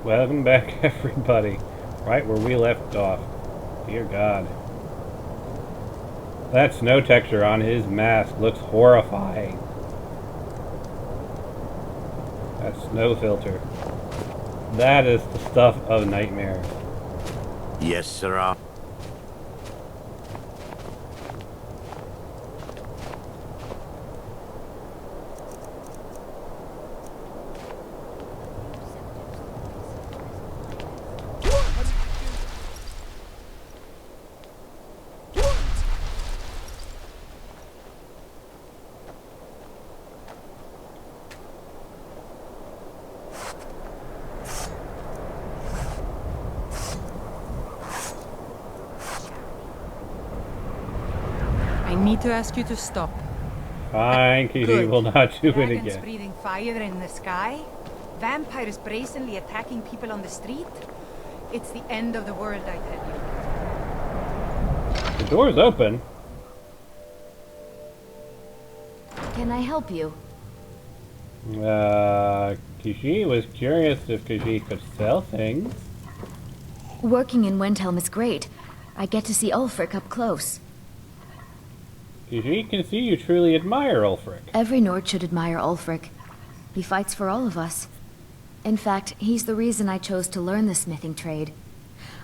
Welcome back, everybody. Right where we left off. Dear God. That snow texture on his mask looks horrifying. That snow filter. That is the stuff of nightmares. Yes, sirrah. I need to ask you to stop. Fine, because he Good. will not do it Dragons again. breathing fire in the sky? Vampires brazenly attacking people on the street? It's the end of the world, I tell you. The door's open. Can I help you? Kishi was curious if Kishi could sell things. Working in Windhelm is great. I get to see Ulfric up close. Kishi can see you truly admire Ulfric. Every Nord should admire Ulfric. He fights for all of us. In fact, he's the reason I chose to learn the smithing trade.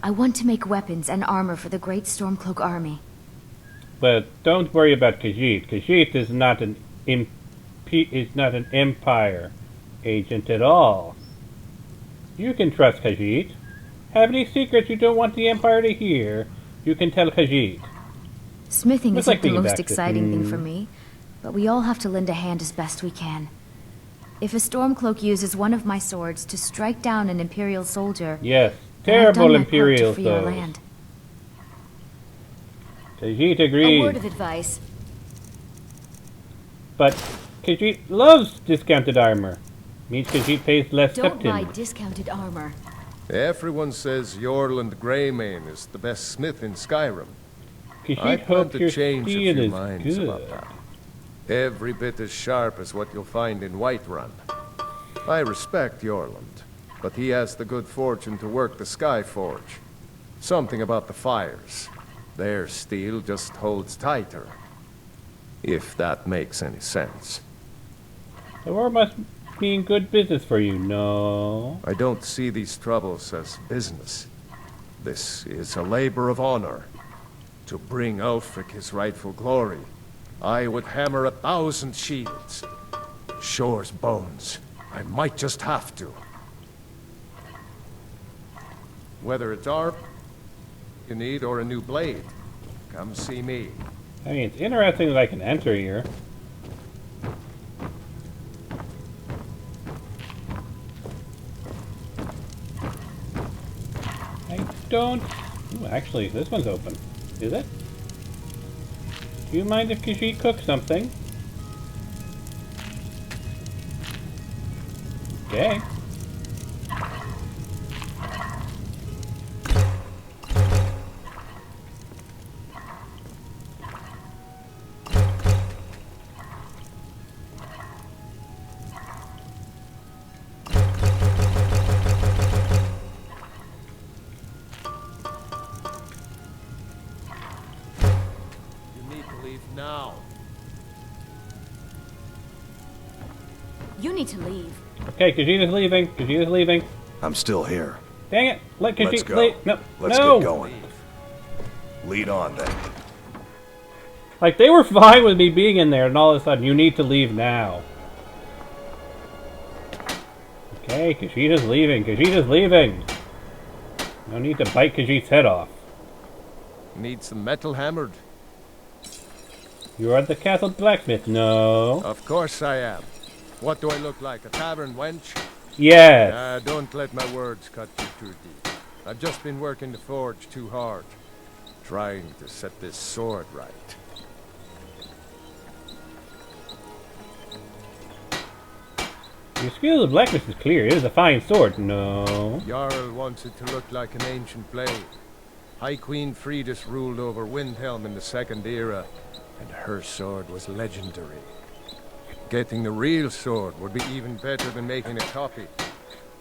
I want to make weapons and armor for the great Stormcloak army. But don't worry about Khajiit. Khajiit is not an Empire agent at all. You can trust Khajiit. Have any secrets you don't want the Empire to hear, you can tell Khajiit. Smithing Looks isn't like the being most back to- exciting thing for me, but we all have to lend a hand as best we can. If a Stormcloak uses one of my swords to strike down an Imperial soldier, Yes, then I've done terrible my part to Imperials free our those. land. Khajiit A agrees. word of advice. But Khajiit loves discounted armor. Means Khajiit pays less Don't buy septim. discounted armor. Everyone says Yorland Greymane is the best smith in Skyrim. I Khajiit plan hopes to your change a steel few is minds good. about that. Every bit as sharp as what you'll find in Whiterun. I respect Yorland, but he has the good fortune to work the Skyforge. Something about the fires. Their steel just holds tighter. If that makes any sense. The war must mean good business for you, no? I don't see these troubles as business. This is a labor of honor. To bring Ulfric his rightful glory, I would hammer 1,000 shields. Shore's bones. I might just have to. Whether it's armor you need or a new blade, come see me. I mean, it's interesting that I can enter here. I don't... Ooh, actually, this one's open. Is it? Do you mind if Khajiit cooks something? Okay. You need to leave now. You need to leave. Okay, Khajiit is leaving. Khajiit is leaving. I'm still here. Dang it! Let Khajiit Let's go. leave. No, Let's no! get going. Lead on then. Like, they were fine with me being in there, and all of a sudden, you need to leave now. Okay, Khajiit is leaving. Khajiit is leaving. No need to bite Khajiit's head off. Need some metal hammered? You are the castle blacksmith. No. Of course I am. What do I look like, a tavern wench? Yes. Don't let my words cut you too deep. I've just been working the forge too hard. Trying to set this sword right. Your skill of blacksmith is clear. It is a fine sword. No. Jarl wants it to look like an ancient blade. High Queen Fridis ruled over Windhelm in the Second Era, and her sword was legendary. Getting the real sword would be even better than making a copy.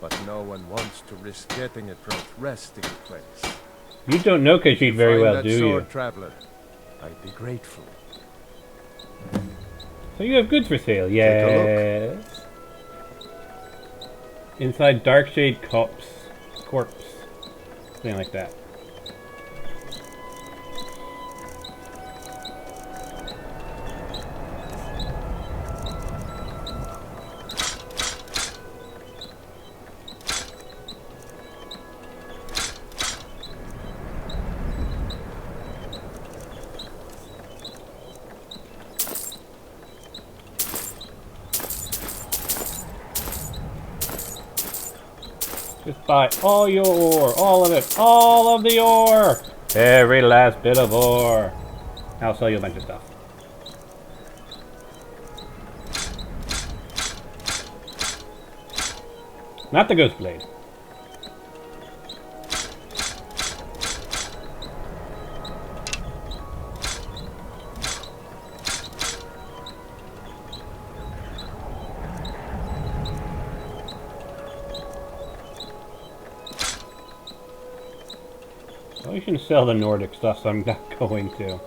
but no one wants to risk getting it from its resting place. You don't know Khajiit very Find well, that do sword, you? traveler. I'd be grateful. So you have goods for sale, a yes. Inside Darkshade Corpse. Something like that. Just buy all your ore, all of it, all of the ore! Every last bit of ore. I'll sell you a bunch of stuff. Not the Ghost Blade. Well, you can sell the Nordic stuff, so I'm not going to.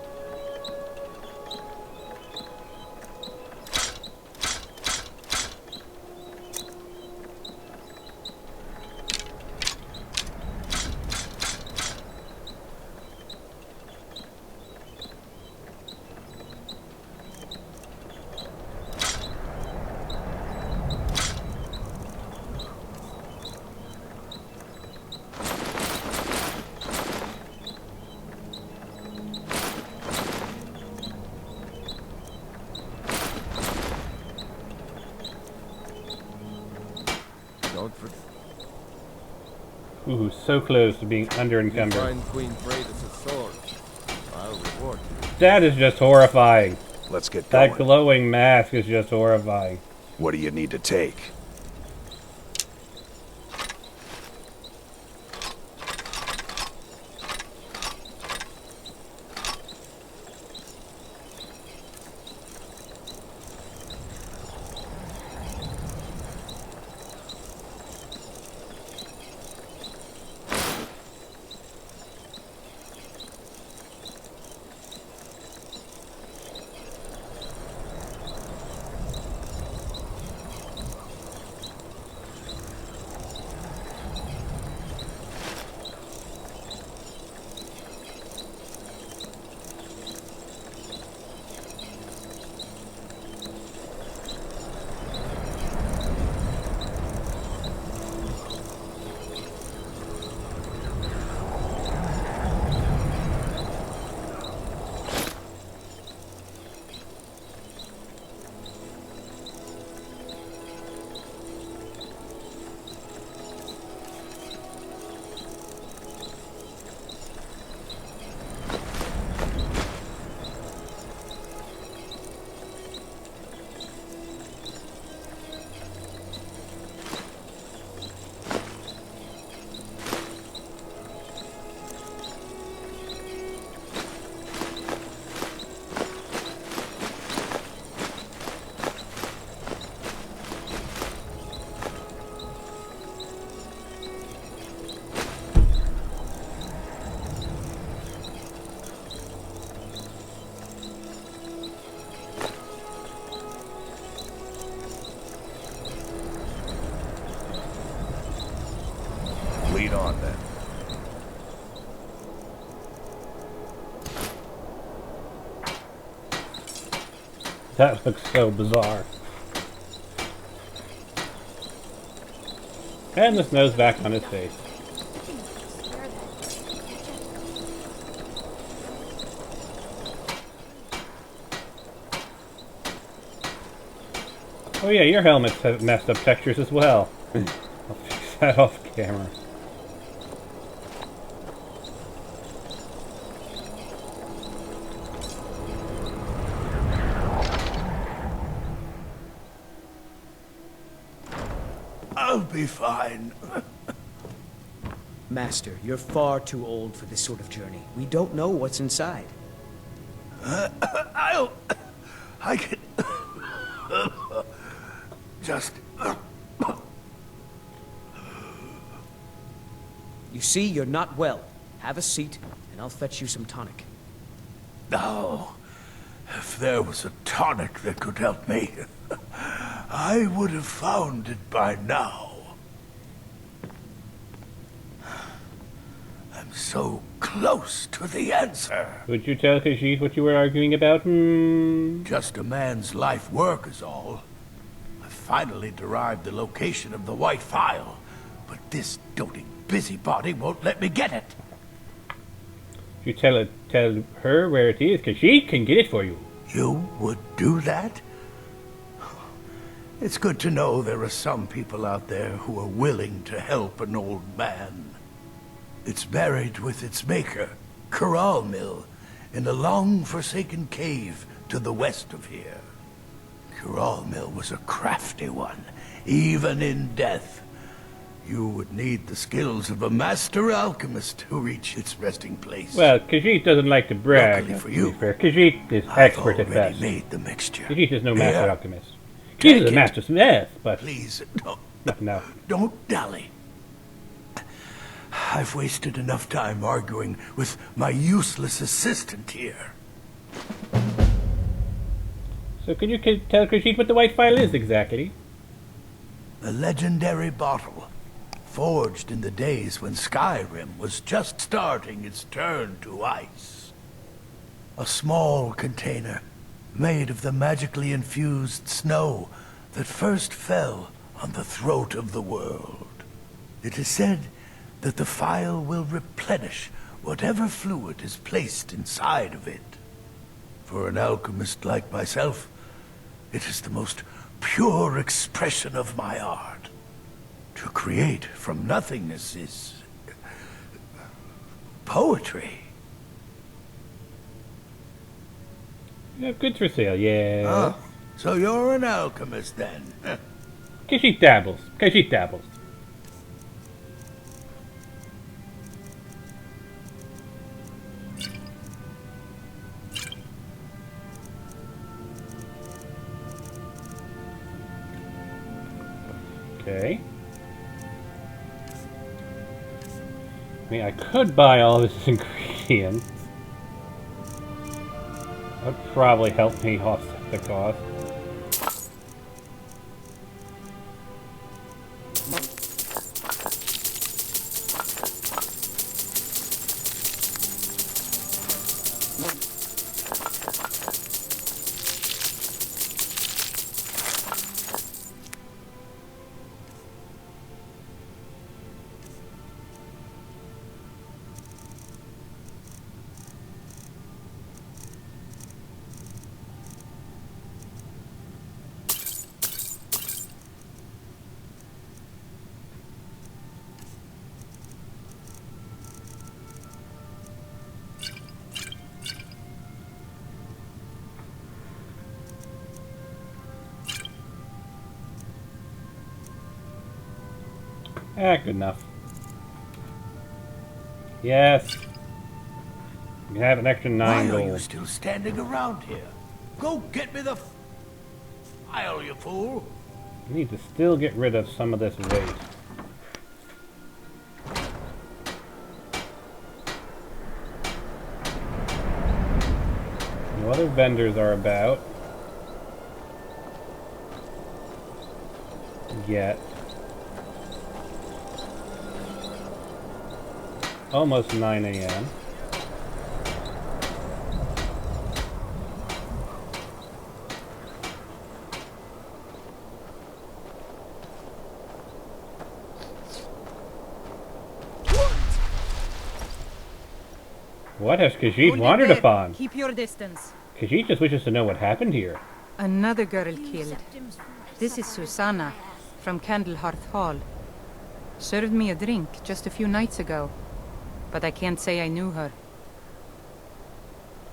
Don't forget. Ooh, so close to being You under-encumbered. find Queen Freydis' sword. I'll reward you. That is just horrifying. Let's get That going. glowing mask is just horrifying. What do you need to take? Lead on, then. That looks so bizarre. And the snow's back on his face. Oh yeah, your helmets have messed up textures as well. I'll fix that off camera. I'll be fine. Master, you're far too old for this sort of journey. We don't know what's inside. I can... just... You see, you're not well. Have a seat, and I'll fetch you some tonic. Now, if there was a tonic that could help me, I would have found it by now. I'm so close to the answer. Would you tell Khajiit what you were arguing about? Just a man's life work is all. I finally derived the location of the white file, but this doting busybody won't let me get it. You tell her where it is, Khajiit can get it for you. You would do that? It's good to know there are some people out there who are willing to help an old man. It's buried with its maker, Corral Mill, in a long-forsaken cave to the west of here. Corral Mill was a crafty one, even in death. You would need the skills of a master alchemist to reach its resting place. Well, Khajiit doesn't like to brag. Luckily for you, Khajiit is I've expert at already best. made the mixture. Khajiit is no master Here, alchemist. take Khajiit is a it. master smith, but Please, no. don't dally. I've wasted enough time arguing with my useless assistant here. So can you tell Khajiit what the white file is exactly? A legendary bottle, forged in the days when Skyrim was just starting its turn to ice. A small container, made of the magically infused snow that first fell on the throat of the world. It is said that the file will replenish whatever fluid is placed inside of it. For an alchemist like myself, it is the most pure expression of my art. To create from nothingness is poetry. You have goods for sale, yeah. Oh, so you're an alchemist then? Khajiit dabbles. Khajiit dabbles. Okay. I mean, I could buy all this ingredients. That would probably help me offset the cost. Good enough. Yes. You have an extra 9 Why are you gold. still standing around here? Go get me the file, you fool! You need to still get rid of some of this waste. No other vendors are about. Yet. Almost 9 a.m. What has Khajiit Hold it wandered there. upon? Keep your distance. Khajiit just wishes to know what happened here. Another girl killed. This is Susanna, from Candlehearth Hall. Served me a drink just a few nights ago, but I can't say I knew her.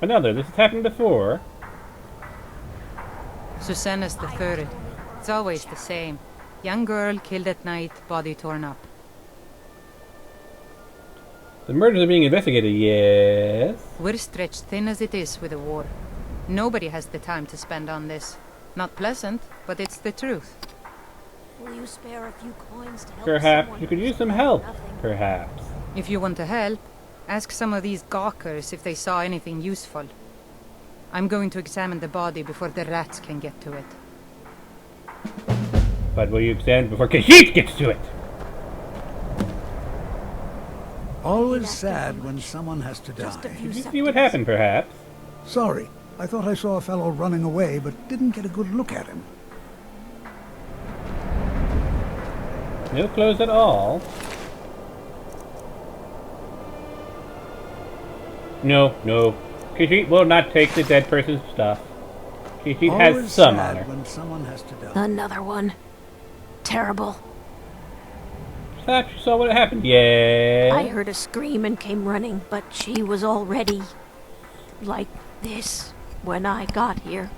Another, this has happened before. Susanna's the third. It's always the same. Young girl killed at night, body torn up. The murders are being investigated, yes. We're stretched thin as it is with the war. Nobody has the time to spend on this. Not pleasant, but it's the truth. Will you spare a few coins to help Perhaps someone you could who's use some got help. nothing? Perhaps. If you want to help, ask some of these gawkers if they saw anything useful. I'm going to examine the body before the rats can get to it. But will you examine before Khajiit gets to it? Always sad when someone has to die. Did you see what happened, perhaps? Sorry, I thought I saw a fellow running away, but didn't get a good look at him. No clothes at all. No. Khajiit will not take the dead person's stuff. Khajiit has some honor. When someone has to die. Another one. Terrible. Thought you saw what happened. Yeah. I heard a scream and came running, but she was already like this when I got here.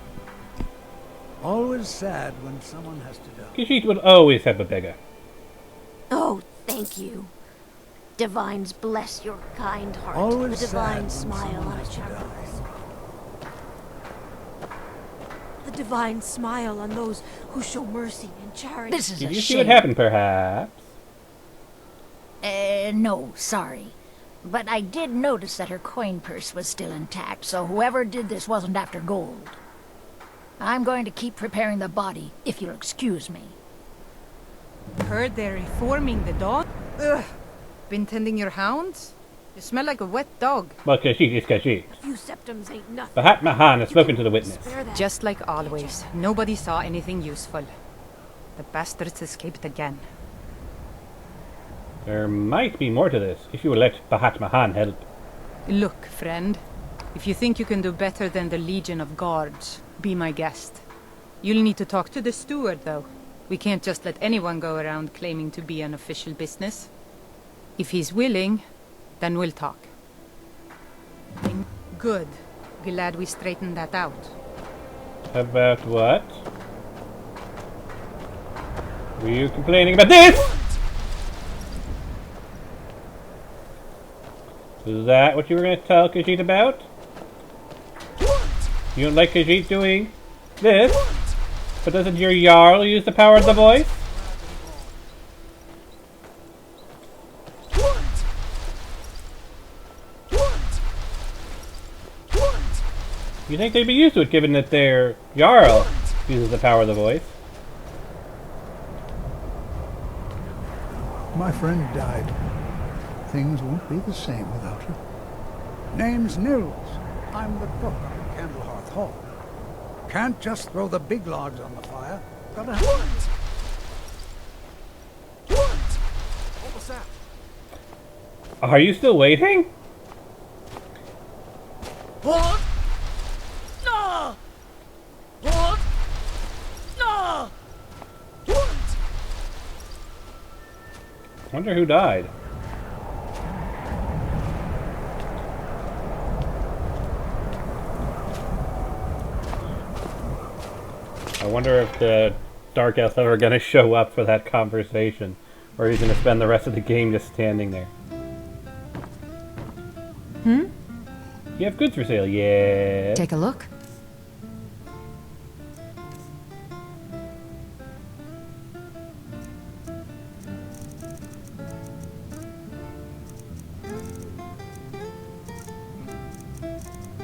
Always sad when someone has to die. Khajiit will always have a beggar. Oh, thank you. Divines bless your kind heart. Always the divine sad when smile someone on a has to charity. die. The divine smile on those who show mercy and charity. This is Did a you see shame. what happened, perhaps? No, sorry. But I did notice that her coin purse was still intact, so whoever did this wasn't after gold. I'm going to keep preparing the body, if you'll excuse me. Heard they're reforming the dog? Ugh. Been tending your hounds? You smell like a wet dog. Well, Khajiit is Khajiit. A few septums ain't nothing. Bahat Mahan has spoken to the witness. Spare that. Just like always, nobody saw anything useful. The bastards escaped again. There might be more to this, if you will let Bahat Mahan help. Look, friend. If you think you can do better than the Legion of Guards, be my guest. You'll need to talk to the steward, though. We can't just let anyone go around claiming to be an official business. If he's willing, then we'll talk. Good. Glad we straightened that out. About what? Were you complaining about this? Is that what you were going to tell Khajiit about? You don't like Khajiit doing this? But doesn't your Jarl use the power of the voice? You think they'd be used to it, given that their Jarl uses the power of the voice? My friend died. Things won't be the same without her. Name's Nils. I'm the cook at Candlehearth Hall. Can't just throw the big logs on the fire. Gotta have... Are you still waiting? What? No! What? No! Wonder who died. I wonder if the Dark Elf's ever gonna show up for that conversation, or he's gonna spend the rest of the game just standing there. You have goods for sale, yeah. Take a look.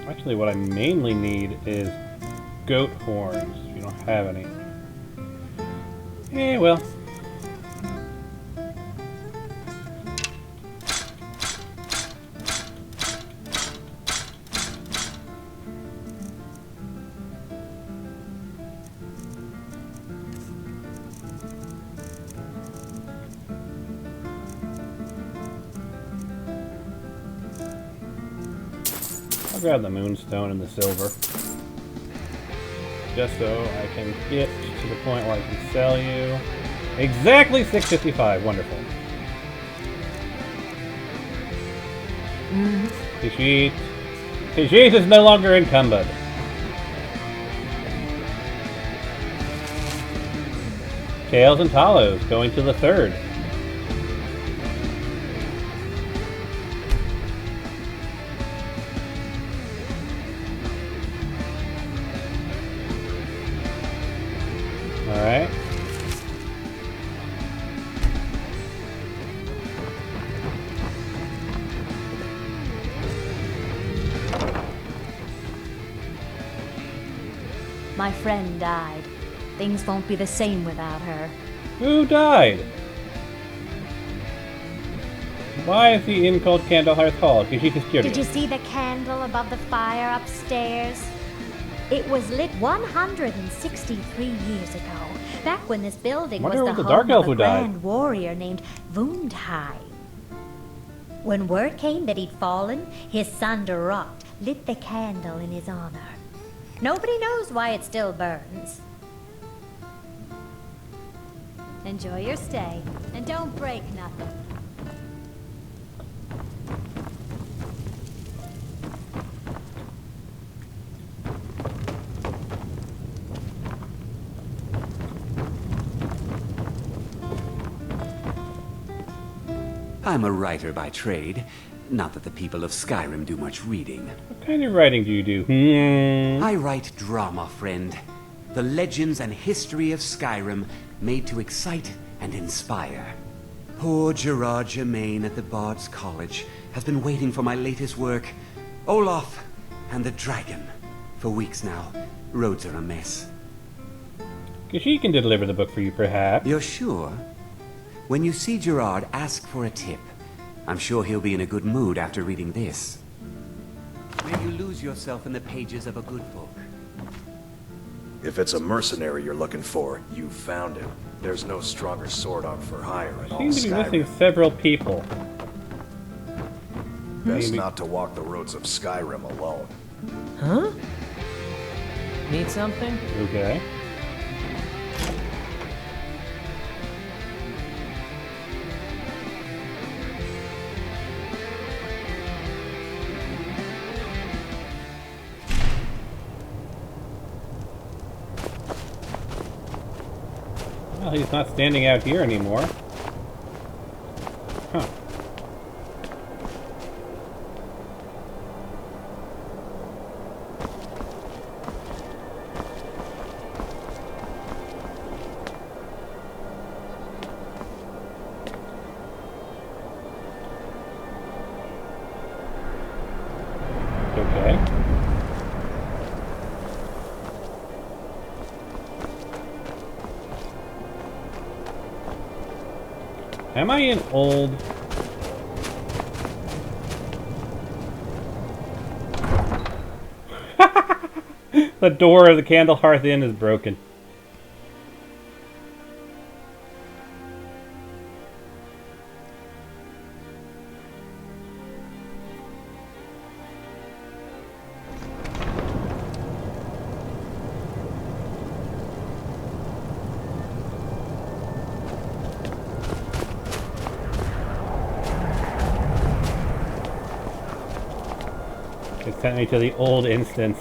Actually, what I mainly need is goat horns. If you don't have any. Eh, well. I'll grab the moonstone and the silver. Just so I can get to the point where I can sell you. Exactly 655. Wonderful. Khajiit. Khajiit is no longer encumbered. Tails and Talos going to the third. Alright. My friend died. Things won't be the same without her. Who died? Why is the inn called Candlehearth Hall? Because she's curious. Did you see the candle above the fire upstairs? It was lit 163 years ago, back when this building was Wonder the what the home dark elf of a who died. grand warrior named Wundheim. When word came that he'd fallen, his son Dovakiin lit the candle in his honor. Nobody knows why it still burns. Enjoy your stay, and don't break nothing. I'm a writer by trade. Not that the people of Skyrim do much reading. What kind of writing do you do? I write drama, friend. The legends and history of Skyrim made to excite and inspire. Poor Gerard Germain at the Bard's College has been waiting for my latest work, Olaf and the Dragon, for weeks now. Roads are a mess. Because she can deliver the book for you, perhaps. You're sure? When you see Gerard, ask for a tip. I'm sure he'll be in a good mood after reading this. When you lose yourself in the pages of a good book. If it's a mercenary you're looking for, you found him. There's no stronger sword arm for hire in all Seems to be Skyrim. missing several people. Best not to walk the roads of Skyrim alone. Huh? Need something? Okay. Well, he's not standing out here anymore. Huh. Okay. Am I in old? The door of the Candlehearth Inn is broken. It sent me to the old instance.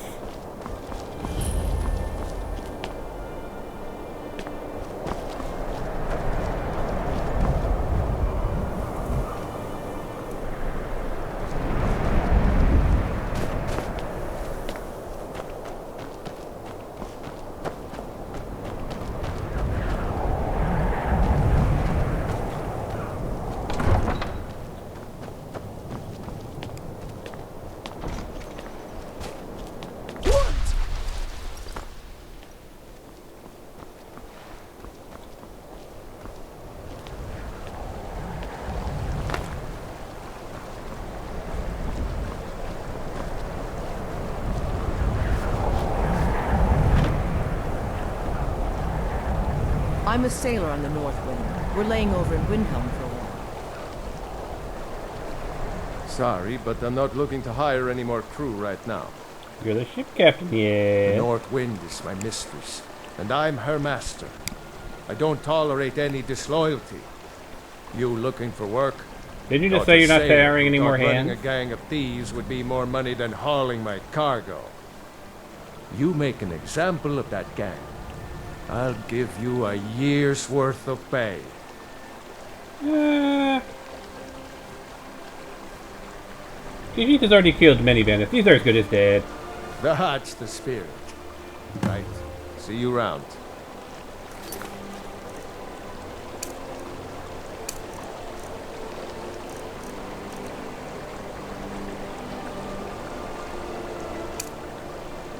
I'm a sailor on the North Wind. We're laying over in Windhelm for a while. Sorry, but I'm not looking to hire any more crew right now. You're the ship captain, yeah. The North Wind is my mistress, and I'm her master. I don't tolerate any disloyalty. You looking for work? Did you just say you're not hiring any more running hands? a gang of thieves would be more money than hauling my cargo. You make an example of that gang. I'll give you a year's worth of pay. Khajiit has already killed many bandits. These are as good as dead. That's the spirit. Right. See you round.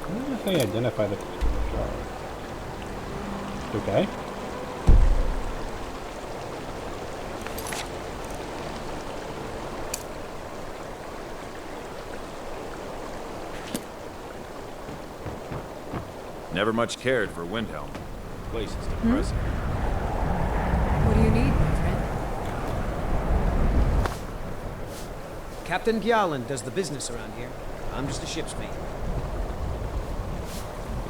How does I identify the shop? Okay. Never much cared for Windhelm. The place is depressing. What do you need, my friend? Captain Gjallan does the business around here. I'm just a ship's mate.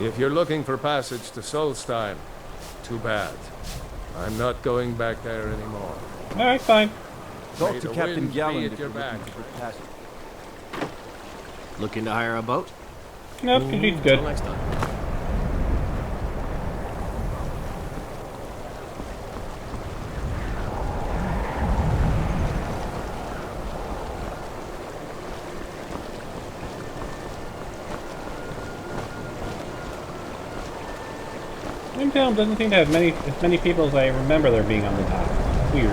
If you're looking for passage to Solstein, too bad. I'm not going back there anymore. Alright, fine. Talk May to the Captain wind be Gjallan at if your you're back. looking for passage. Looking to hire a boat? No, Khajiit's good. Till next time. Windhelm doesn't seem to have as many people as I remember there being on the dock. Weird.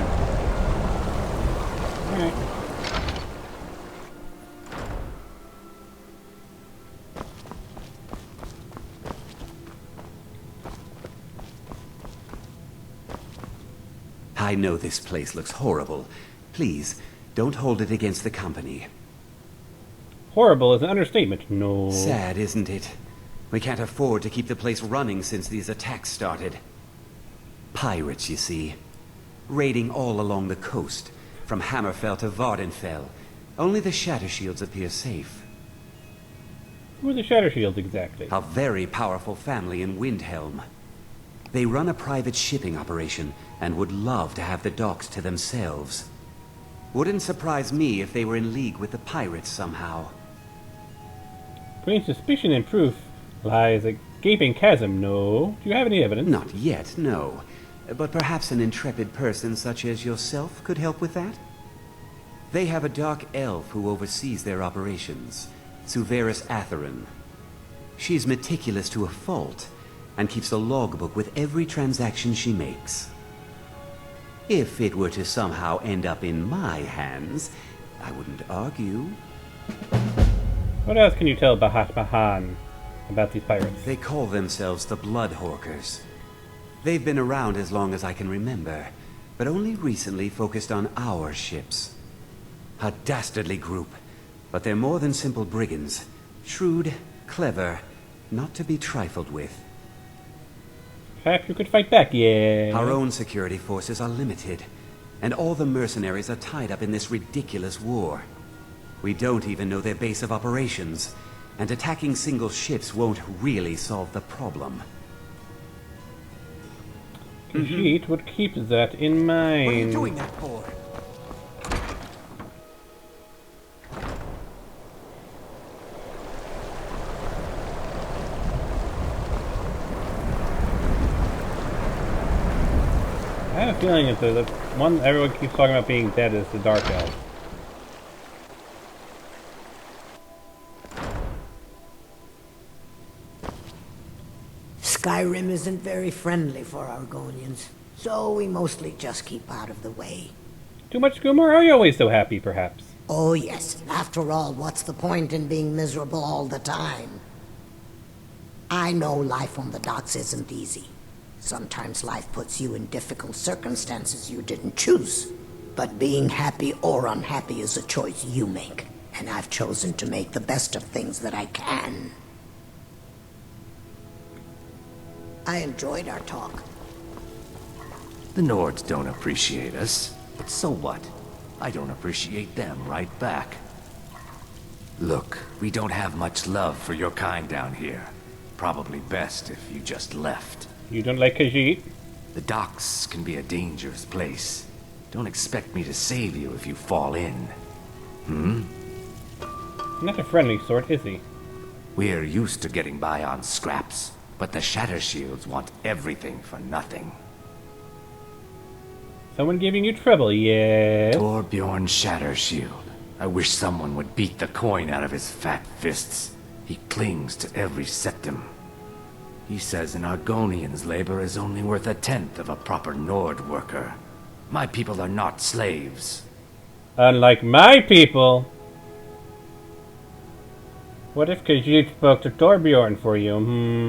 Alright. I know this place looks horrible. Please, don't hold it against the company. Horrible is an understatement. No. Sad, isn't it? We can't afford to keep the place running since these attacks started. Pirates, you see. Raiding all along the coast, from Hammerfell to Vardenfell. Only the Shattershields appear safe. Who are the Shattershields exactly? A very powerful family in Windhelm. They run a private shipping operation and would love to have the docks to themselves. Wouldn't surprise me if they were in league with the pirates somehow. Between suspicion and proof lies a gaping chasm, no? Do you have any evidence? Not yet, no. But perhaps an intrepid person such as yourself could help with that? They have a dark elf who oversees their operations, Suveris Atherin. She's meticulous to a fault, and keeps a logbook with every transaction she makes. If it were to somehow end up in my hands, I wouldn't argue. What else can you tell Bahat Mahan about these pirates? They call themselves the Bloodhawkers. They've been around as long as I can remember, but only recently focused on our ships. A dastardly group, but they're more than simple brigands. Shrewd, clever, not to be trifled with. Perhaps you could fight back, yeah. Our own security forces are limited, and all the mercenaries are tied up in this ridiculous war. We don't even know their base of operations, and attacking single ships won't really solve the problem. Khajiit would keep that in mind. What are you doing that for? I have a feeling that the one everyone keeps talking about being dead is the Dark Elf. Skyrim isn't very friendly for Argonians, so we mostly just keep out of the way. Too much Goomer? Are you always so happy, perhaps? Oh yes, after all, what's the point in being miserable all the time? I know life on the docks isn't easy. Sometimes life puts you in difficult circumstances you didn't choose. But being happy or unhappy is a choice you make, and I've chosen to make the best of things that I can. I enjoyed our talk. The Nords don't appreciate us, but so what? I don't appreciate them right back. Look, we don't have much love for your kind down here. Probably best if you just left. You don't like Khajiit? The docks can be a dangerous place. Don't expect me to save you if you fall in. Not a friendly sort, is he? We're used to getting by on scraps, but the Shattershields want everything for nothing. Someone giving you trouble, yeah? Torbjorn Shattershield. I wish someone would beat the coin out of his fat fists. He clings to every septim. He says an Argonian's labor is only worth 1/10 of a proper Nord worker. My people are not slaves. Unlike my people! What if Khajiit spoke to Torbjorn for you?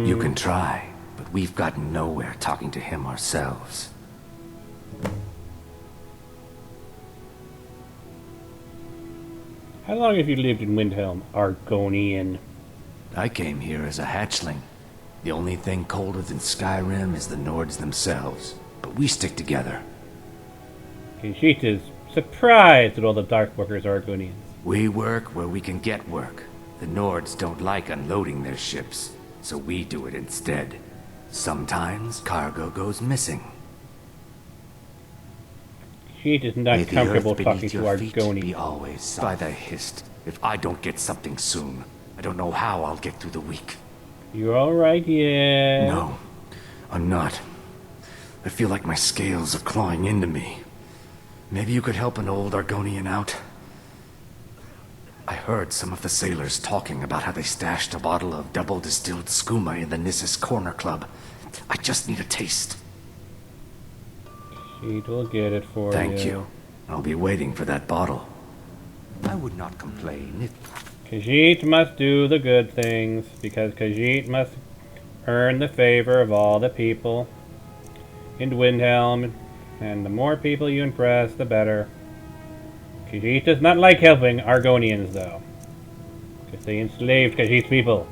You can try, but but we've gotten nowhere talking to him ourselves. How long have you lived in Windhelm, Argonian? I came here as a hatchling. The only thing colder than Skyrim is the Nords themselves, but we stick together. Khajiit is surprised at all the Darkworkers are Argonians. We work where we can get work. The Nords don't like unloading their ships, so we do it instead. Sometimes cargo goes missing. Khajiit is not comfortable talking to Argonians. Argonians. Always by the Hist. If I don't get something soon, I don't know how I'll get through the week. You're alright, yeah? No, I'm not. I feel like my scales are clawing into me. Maybe you could help an old Argonian out? I heard some of the sailors talking about how they stashed a bottle of double-distilled skooma in the Nissus Corner Club. I just need a taste. Khajiit will get it for you. Thank you. I'll be waiting for that bottle. I would not complain if... Khajiit must do the good things, because Khajiit must earn the favor of all the people in Windhelm, and the more people you impress, the better. Khajiit does not like helping Argonians, though, because they enslaved Khajiit's people.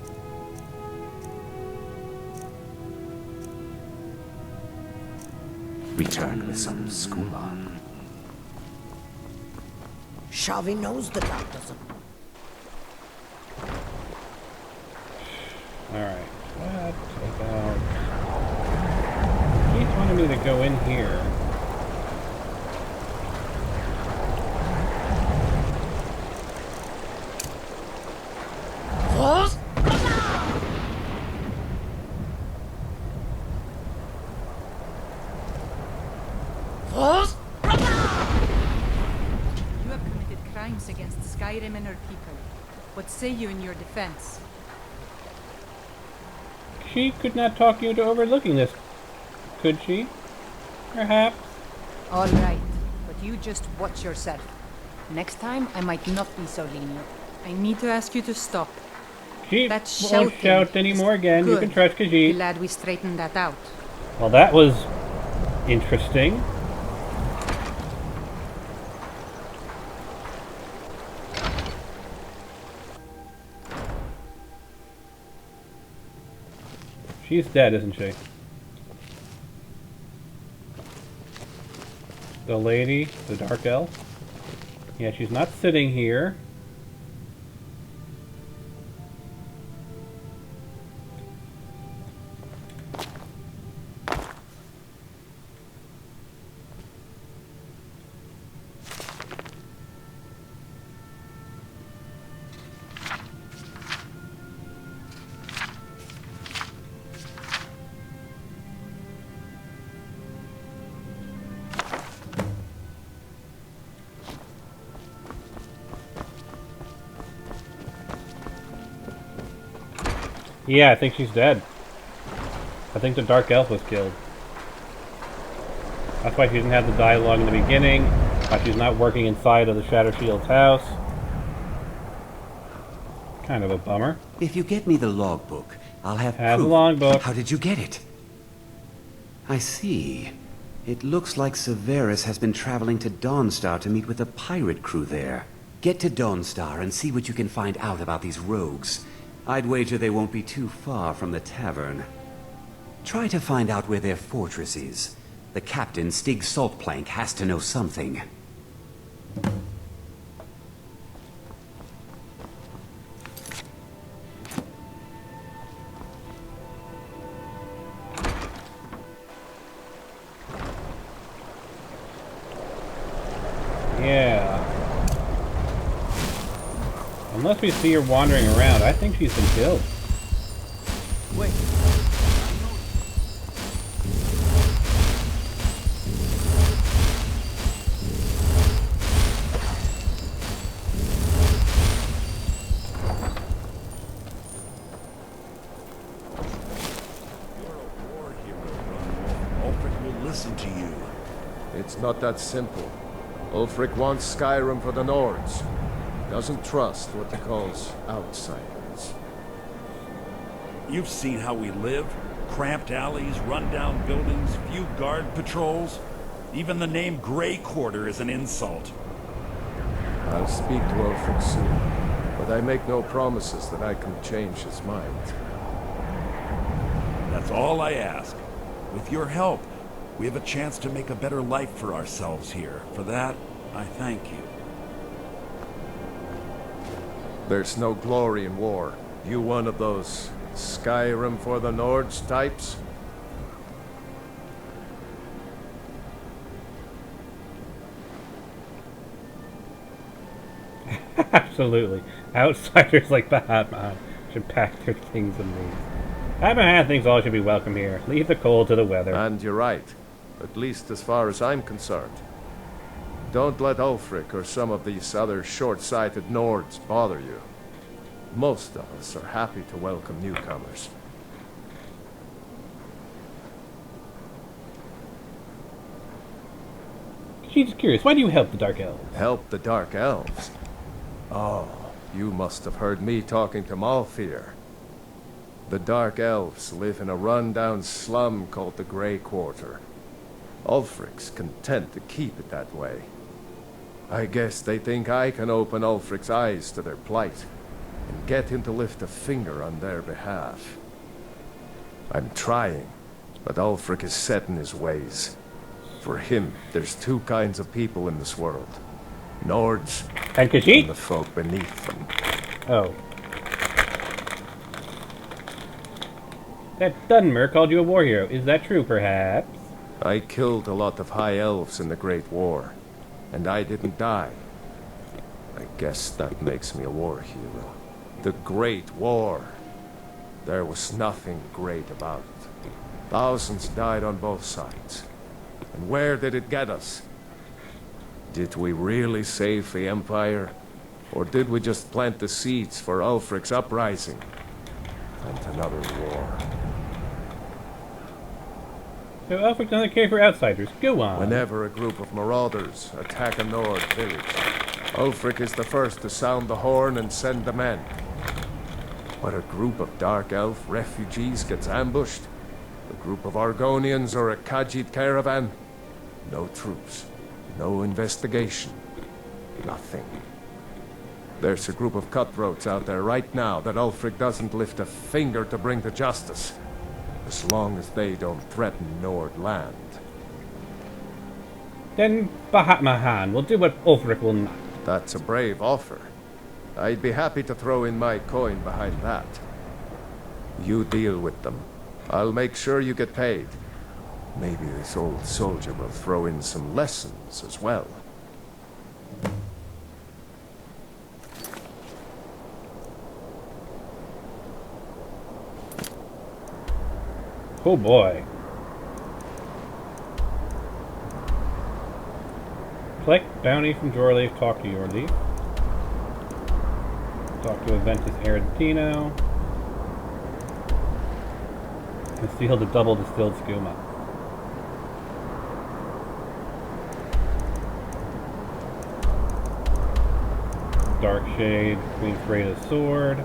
Returned with some skooma. Shavi knows the doc doesn't. Alright, what about... Khajiit wanted me to go in here. You have committed crimes against Skyrim and her people. What say you in your defense? She could not talk you into overlooking this, could she? Perhaps. All right, but you just watch yourself. Next time, I might not be so lenient. I need to ask you to stop. She That won't shout anymore again. You can trust Khajiit. Glad we straightened that out. Well, that was interesting. She's dead, isn't she? The lady, the dark elf. Yeah, she's not sitting here. Yeah, I think she's dead. I think the Dark Elf was killed. That's why she didn't have the dialogue in the beginning, why she's not working inside of the Shadow Shield's house. Kind of a bummer. If you get me the logbook, I'll have Has proof. a logbook. How did you get it? I see. It looks like Severus has been traveling to Dawnstar to meet with a pirate crew there. Get to Dawnstar and see what you can find out about these rogues. I'd wager they won't be too far from the tavern. Try to find out where their fortress is. The captain, Stig Saltplank, has to know something. Yeah. Unless we see her wandering around, I think she's been killed. Wait. Ulfric will listen to you. It's not that simple. Ulfric wants Skyrim for the Nords. Doesn't trust what he calls outsiders. You've seen how we live. Cramped alleys, run-down buildings, few guard patrols. Even the name Grey Quarter is an insult. I'll speak to Ulfric soon, but I make no promises that I can change his mind. That's all I ask. With your help, we have a chance to make a better life for ourselves here. For that, I thank you. There's no glory in war. You one of those Skyrim for the Nords types? Absolutely. Outsiders like Batman should pack their things and leave. Batman thinks all should be welcome here. Leave the cold to the weather. And you're right. At least as far as I'm concerned. Don't let Ulfric or some of these other short-sighted Nords bother you. Most of us are happy to welcome newcomers. She's curious. Why do you help the Dark Elves? Help the Dark Elves? Oh, you must have heard me talking to Malfear. The Dark Elves live in a run-down slum called the Grey Quarter. Ulfric's content to keep it that way. I guess they think I can open Ulfric's eyes to their plight and get him to lift a finger on their behalf. I'm trying, but Ulfric is set in his ways. For him, there's two kinds of people in this world. Nords and Khajiit? And the folk beneath them. Oh. That Dunmer called you a war hero. Is that true, perhaps? I killed a lot of High Elves in the Great War, and I didn't die. I guess that makes me a war hero. The Great War. There was nothing great about it. Thousands died on both sides. And where did it get us? Did we really save the Empire? Or did we just plant the seeds for Ulfric's uprising? And another war. So Ulfric doesn't care for outsiders. Go on. Whenever a group of marauders attack a Nord village, Ulfric is the first to sound the horn and send the men. When a group of Dark Elf refugees gets ambushed, a group of Argonians or a Khajiit caravan, no troops, no investigation, nothing. There's a group of cutthroats out there right now that Ulfric doesn't lift a finger to bring to justice, as long as they don't threaten Nord land. Then Bahatmahan will do what Ulfric will not. That's a brave offer. I'd be happy to throw in my coin behind that. You deal with them. I'll make sure you get paid. Maybe this old soldier will throw in some lessons as well. Oh boy. Collect bounty from Jorleif, talk to Jorleif. Talk to Aventus Aretino. Conceal the double distilled skooma. Dark Shade, Queen Freda's sword.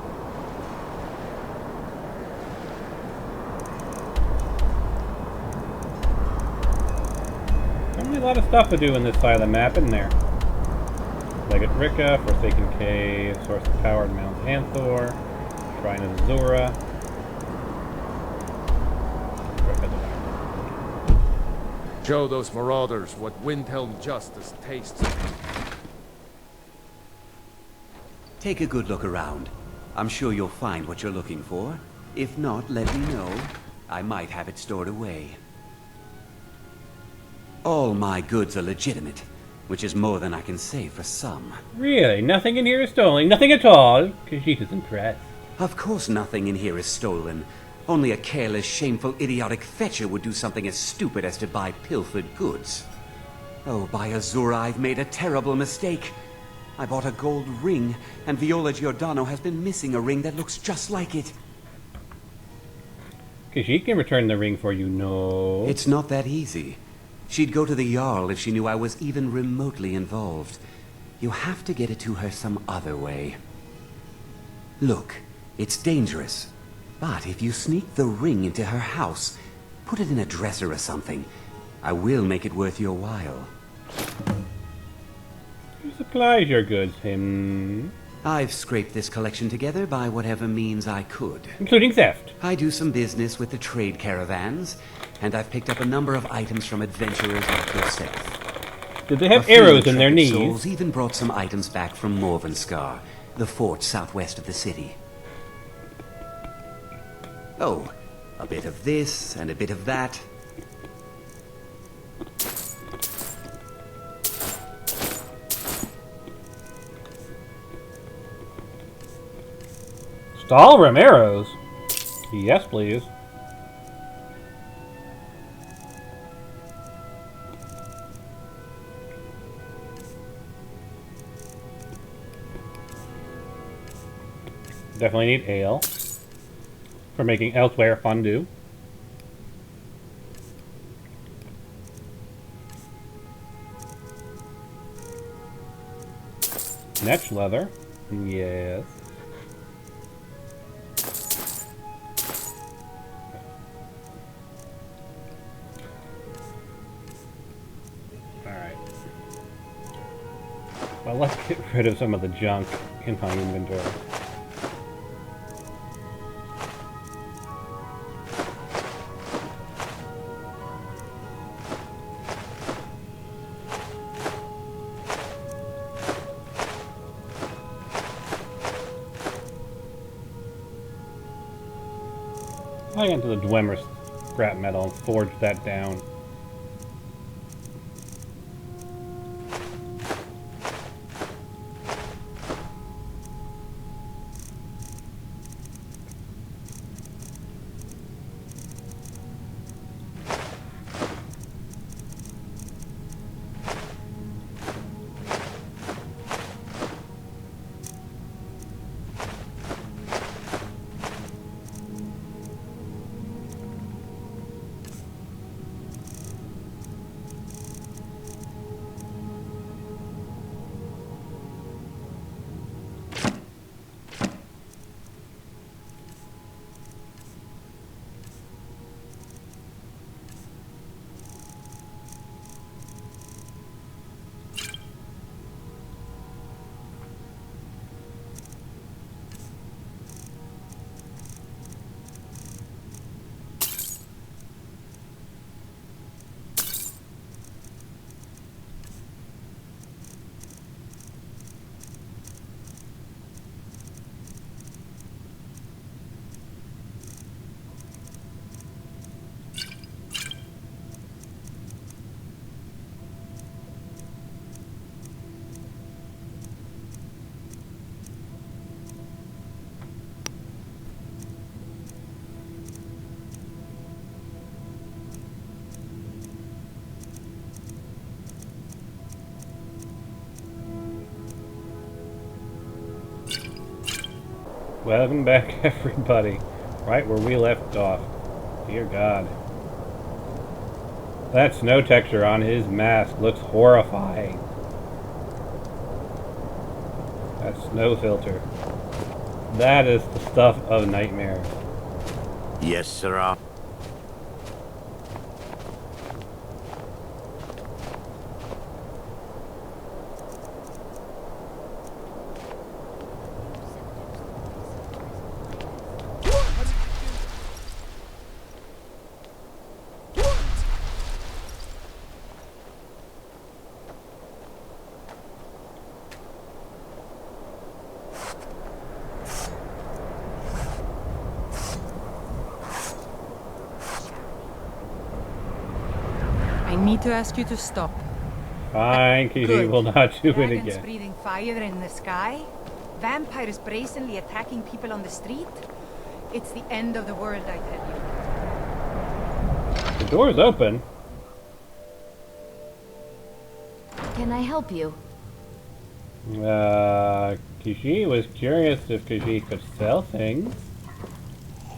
Only a lot of stuff to do in this side of the map, isn't there? Legate Ricka, Forsaken Cave, Source of Power at Mount Anthor, Shrine of Zora. Show those marauders what Windhelm justice tastes like. Take a good look around. I'm sure you'll find what you're looking for. If not, let me know. I might have it stored away. All my goods are legitimate, which is more than I can say for some. Really? Nothing in here is stolen? Nothing at all? Khajiit is impressed. Of course nothing in here is stolen. Only a careless, shameful, idiotic fetcher would do something as stupid as to buy pilfered goods. Oh, by Azura, I've made a terrible mistake. I bought a gold ring, and Viola Giordano has been missing a ring that looks just like it. Khajiit can return the ring for you, no. It's not that easy. She'd go to the Jarl if she knew I was even remotely involved. You have to get it to her some other way. Look, it's dangerous. But if you sneak the ring into her house, put it in a dresser or something, I will make it worth your while. Who supplies your goods, him? I've scraped this collection together by whatever means I could. Including theft. I do some business with the trade caravans, and I've picked up a number of items from adventurers like yourself. Did they have arrows in their knees? Souls even brought some items back from Morvenskar, the fort southwest of the city. Oh, a bit of this and a bit of that. Stalrim arrows? Yes, please. Definitely need ale for making elsewhere fondue. Next leather. Yes. Alright. Well, let's get rid of some of the junk in my inventory. I get into the Dwemer scrap metal and forge that down. Welcome back, everybody. Right where we left off. Dear God. That snow texture on his mask looks horrifying. That snow filter. That is the stuff of nightmares. Yes, sirrah. I need to ask you to stop. Fine, Kishi will not do it Dragons again. breathing fire in the sky? Vampires brazenly attacking people on the street? It's the end of the world, I tell you. The door's open. Can I help you? Kishi was curious if Kishi could sell things.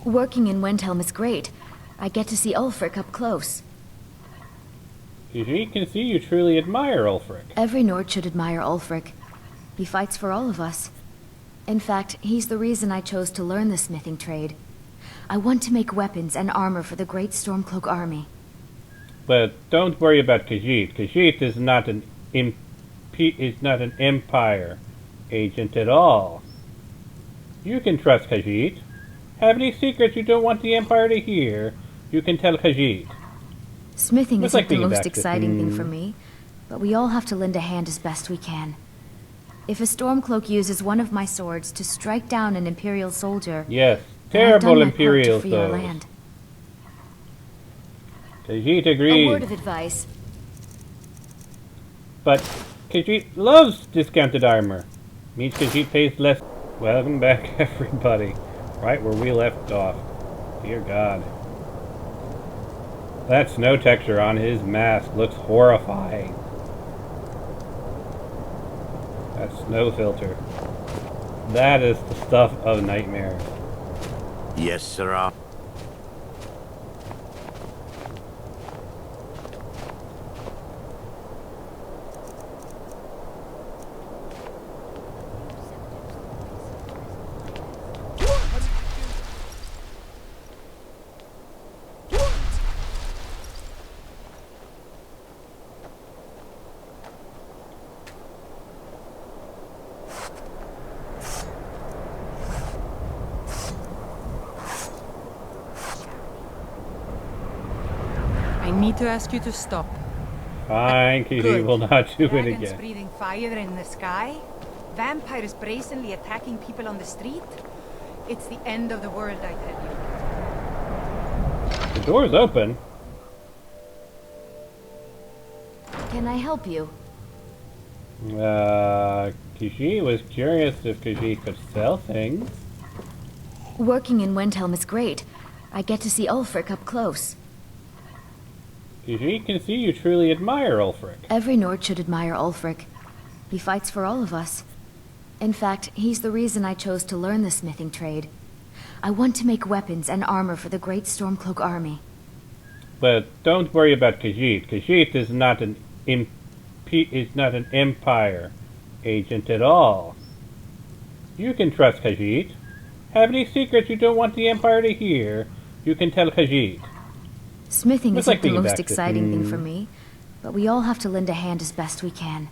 Working in Windhelm is great. I get to see Ulfric up close. Kishi can see you truly admire Ulfric. Every Nord should admire Ulfric. He fights for all of us. In fact, he's the reason I chose to learn the smithing trade. I want to make weapons and armor for the great Stormcloak army. But don't worry about Khajiit. Khajiit is not an Empire agent at all. You can trust Khajiit. Have any secrets you don't want the Empire to hear, you can tell Khajiit. Smithing It's isn't like the being most back to- exciting thing for me, but we all have to lend a hand as best we can. If a Stormcloak uses one of my swords to strike down an Imperial soldier, Yes, then I've done terrible my part to Imperials, free our though. land. Khajiit A agrees. word of advice. But Khajiit loves discounted armor. Means Khajiit pays less. Welcome back, everybody. Right where we left off. Dear God. That snow texture on his mask looks horrifying. That snow filter. That is the stuff of nightmares. Yes, sirrah. I need to ask you to stop. Fine, Khajiit Good. will not do it Dragons again. breathing fire in the sky? Vampires brazenly attacking people on the street? It's the end of the world, I tell you. The door's open. Can I help you? Khajiit was curious if Khajiit could sell things. Working in Windhelm is great. I get to see Ulfric up close. Khajiit can see you truly admire Ulfric. Every Nord should admire Ulfric. He fights for all of us. In fact, he's the reason I chose to learn the smithing trade. I want to make weapons and armor for the great Stormcloak army. But don't worry about Khajiit. Khajiit is not an Empire agent at all. You can trust Khajiit. Have any secrets you don't want the Empire to hear, you can tell Khajiit. Smithing It's isn't like the being most back to- exciting thing for me, but we all have to lend a hand as best we can.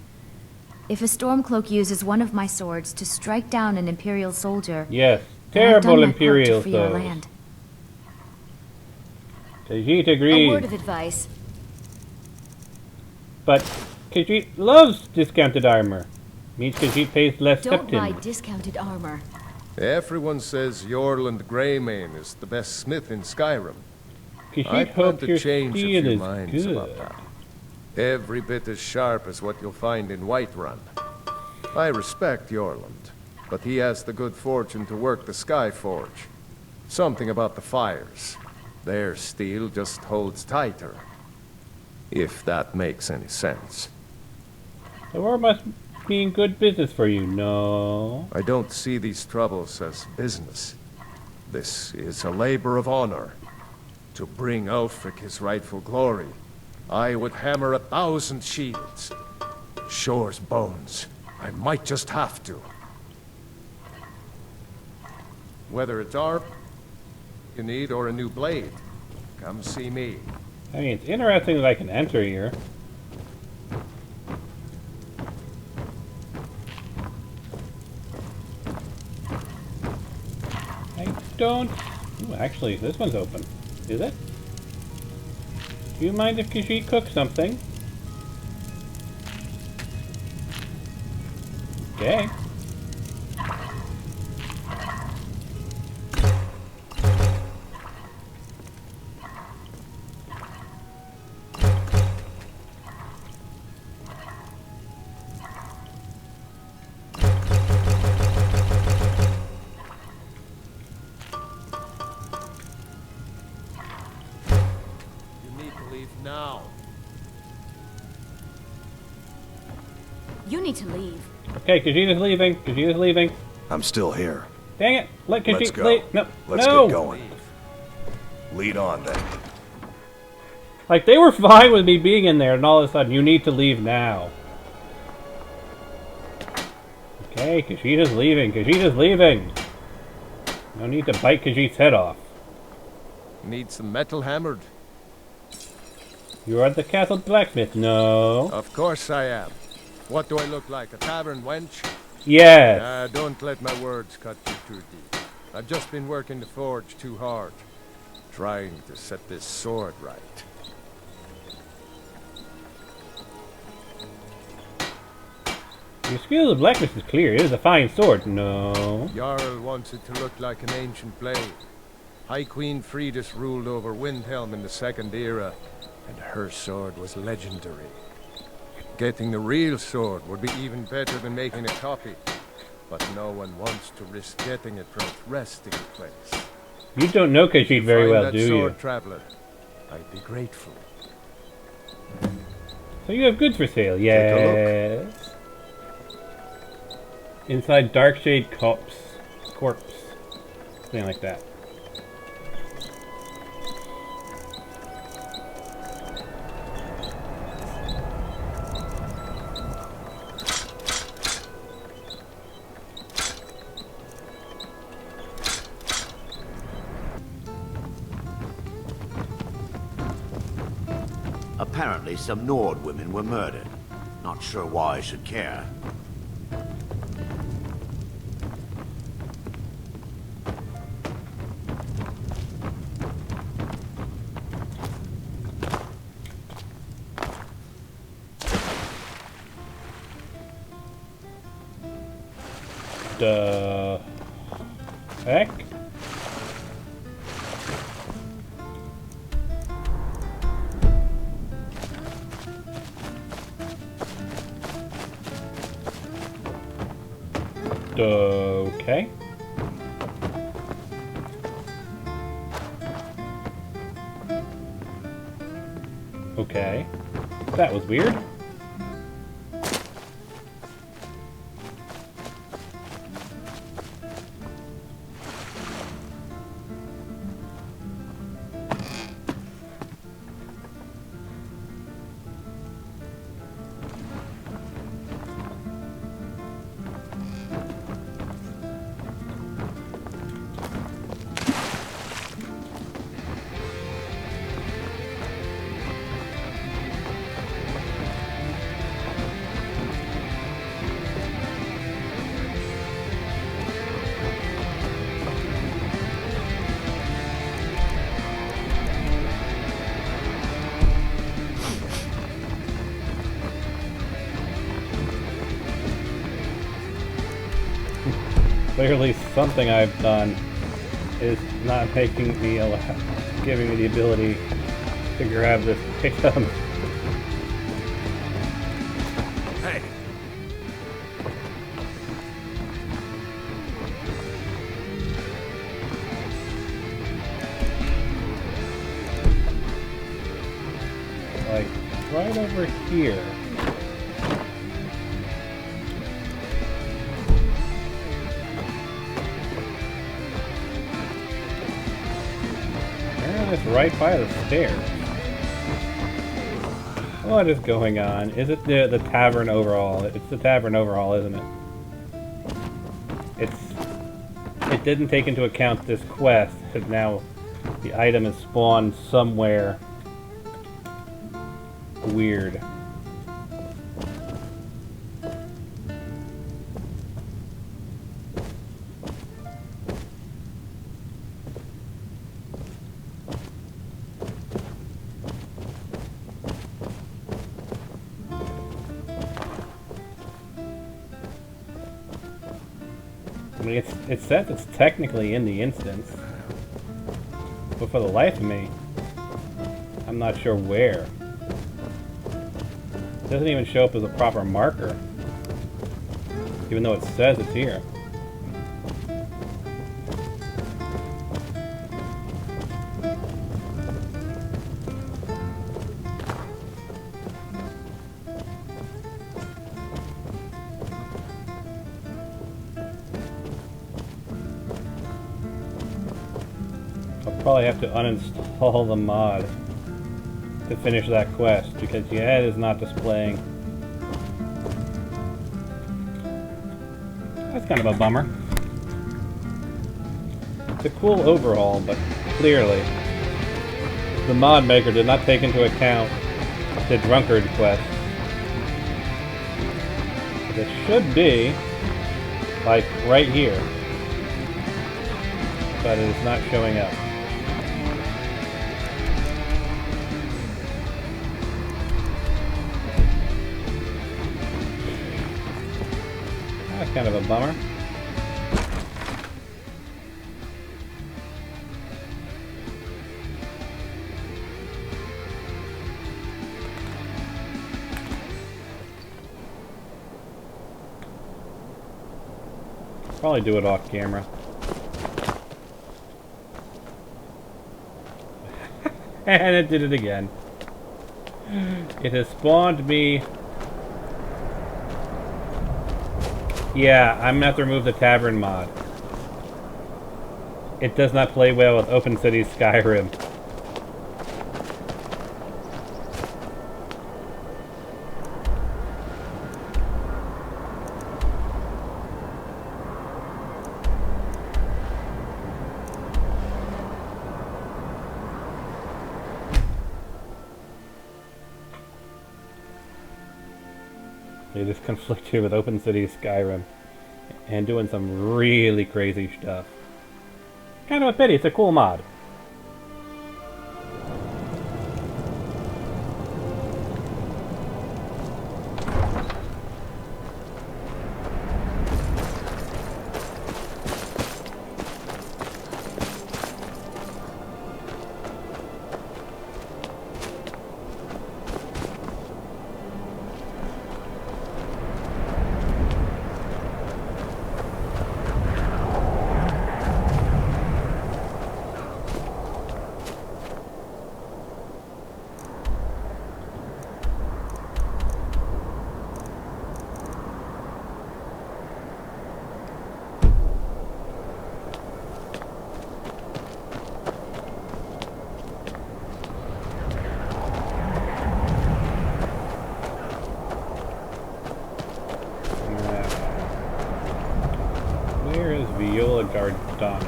If a Stormcloak uses one of my swords to strike down an Imperial soldier, Yes, then I've done terrible my part to Imperials, free our though. land. Khajiit A agrees. word of advice. But Khajiit loves discounted armor. Means Khajiit pays less Don't buy septim. discounted armor. Everyone says Yorland Greymane is the best smith in Skyrim. I Khajiit plan hopes to your change a steel few is minds good. about that. Every bit as sharp as what you'll find in Whiterun. I respect Yorland, but he has the good fortune to work the Skyforge. Something about the fires. Their steel just holds tighter. If that makes any sense. The war must mean good business for you, no? I don't see these troubles as business. This is a labor of honor. To bring Ulfric his rightful glory, I would hammer 1,000 shields. Shore's bones. I might just have to. Whether it's armor you need or a new blade, come see me. I mean, it's interesting that I can enter here. I don't... Ooh, actually, this one's open. Is it? Do you mind if Khajiit cooks something? Okay. You need to leave now. You need to leave. Okay, Khajiit is leaving. Khajiit is leaving. I'm still here. Dang it! Let Khajiit Let's go. leave. No, Let's no. get going. Lead on then. Like, they were fine with me being in there, and all of a sudden, you need to leave now. Okay, Khajiit is leaving. Khajiit is leaving. No need to bite Khajiit's head off. Need some metal hammered? You are the castle blacksmith, no? Of course I am. What do I look like, a tavern wench? Yes. Don't let my words cut you too deep. I've just been working the forge too hard. Trying to set this sword right. Your skill of blacksmith is clear. It is a fine sword, no? Jarl wants it to look like an ancient blade. High Queen Fridis ruled over Windhelm in the Second Era, and her sword was legendary. Getting the real sword would be even better than making a copy, but no one wants to risk getting it from its resting place. You don't know Khajiit very well, do you? Traveler, I'd be grateful. So you have goods for sale, yes. Inside Darkshade Corpse. Something like that. Apparently, some Nord women were murdered. Not sure why I should care. The heck? Okay. Okay. That was weird. Clearly something I've done is not making me giving me the ability to grab this item. Hey. Like, right over here. It's right by the stairs. What is going on? Is it the tavern overhaul? It's the tavern overhaul, isn't it? It didn't take into account this quest, that now the item is spawned somewhere weird. I mean, it says it's technically in the instance, but for the life of me, I'm not sure where. It doesn't even show up as a proper marker, even though it says it's here. Probably have to uninstall the mod to finish that quest because yeah, it is not displaying. That's kind of a bummer. It's a cool overhaul, but clearly the mod maker did not take into account the drunkard quest. It should be, like, right here. But it is not showing up. That's kind of a bummer. Probably do it off camera. And it did it again. It has spawned me. Yeah, I'm gonna have to remove the tavern mod. It does not play well with Open City Skyrim. It is conflicted with Open City Skyrim and doing some really crazy stuff. Kind of a pity, it's a cool mod. Where is Viola Giordano's house?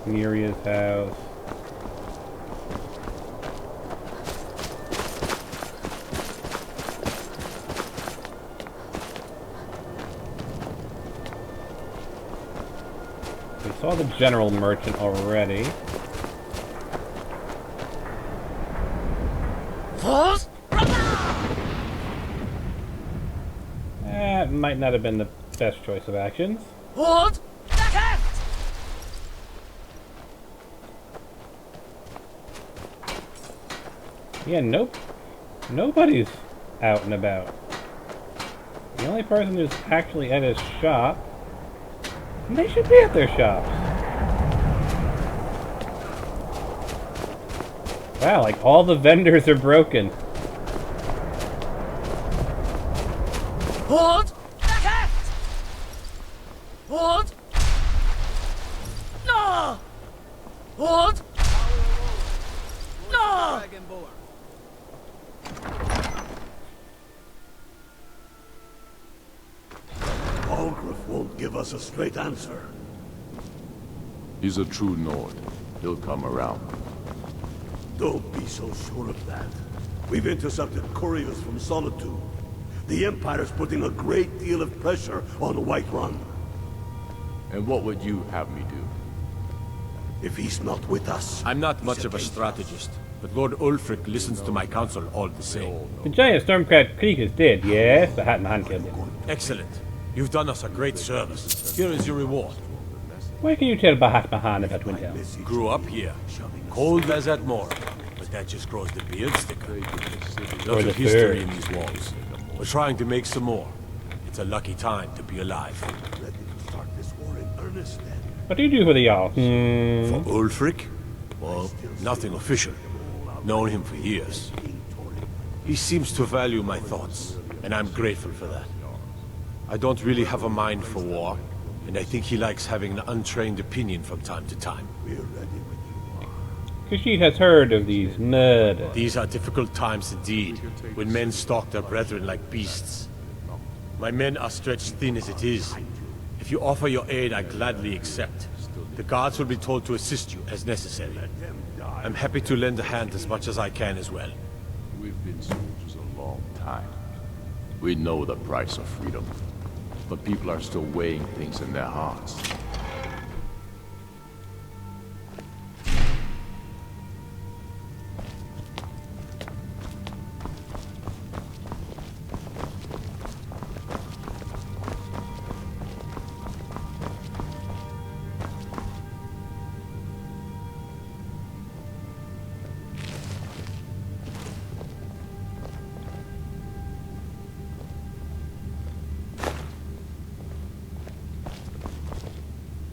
Miria's house. We saw the general merchant already. That might not have been the best choice of actions. Hold! Yeah, nope. Nobody's out and about. The only person who's actually at his shop, and they should be at their shops. Wow, like all the vendors are broken. Hold! Hold! No! Hold! No! Algrif won't give us a straight answer. He's a true Nord. He'll come around. Don't be so sure of that. We've intercepted couriers from Solitude. The Empire's putting a great deal of pressure on Whiterun. And what would you have me do? If he's not with us... I'm not much of a strategist, but Lord Ulfric listens to my counsel all the same. The giant Stormcrat Creek is dead, yes? The Hat in Hand killed him. Excellent. You've done us a great service. Here is your reward. Why can you tell Bahat Mahan about Windhelm? Grew up here. Cold as at Moor. But that just grows the beard thicker. Lot of history in these walls. We're trying to make some more. It's a lucky time to be alive. Ready to start this war in earnest then. What do you do for the Jarl? For Ulfric? Well, nothing official. Known him for years. He seems to value my thoughts, and I'm grateful for that. I don't really have a mind for war, and I think he likes having an untrained opinion from time to time. We're ready when you are. Khajiit has heard of these murders. These are difficult times indeed, when men stalk their brethren like beasts. My men are stretched thin as it is, If you offer your aid, I gladly accept. The guards will be told to assist you as necessary. I'm happy to lend a hand as much as I can as well. We've been soldiers a long time. We know the price of freedom. But people are still weighing things in their hearts.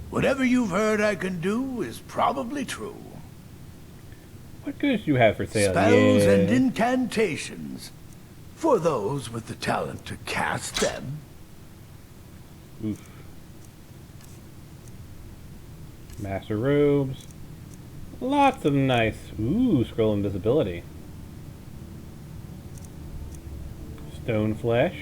Whatever you've heard I can do is probably true. What goods do you have for sale? Spells Yeah. and incantations. For those with the talent to cast them. Oof. Master robes. Lots of nice. Ooh, scroll invisibility. Stone flesh.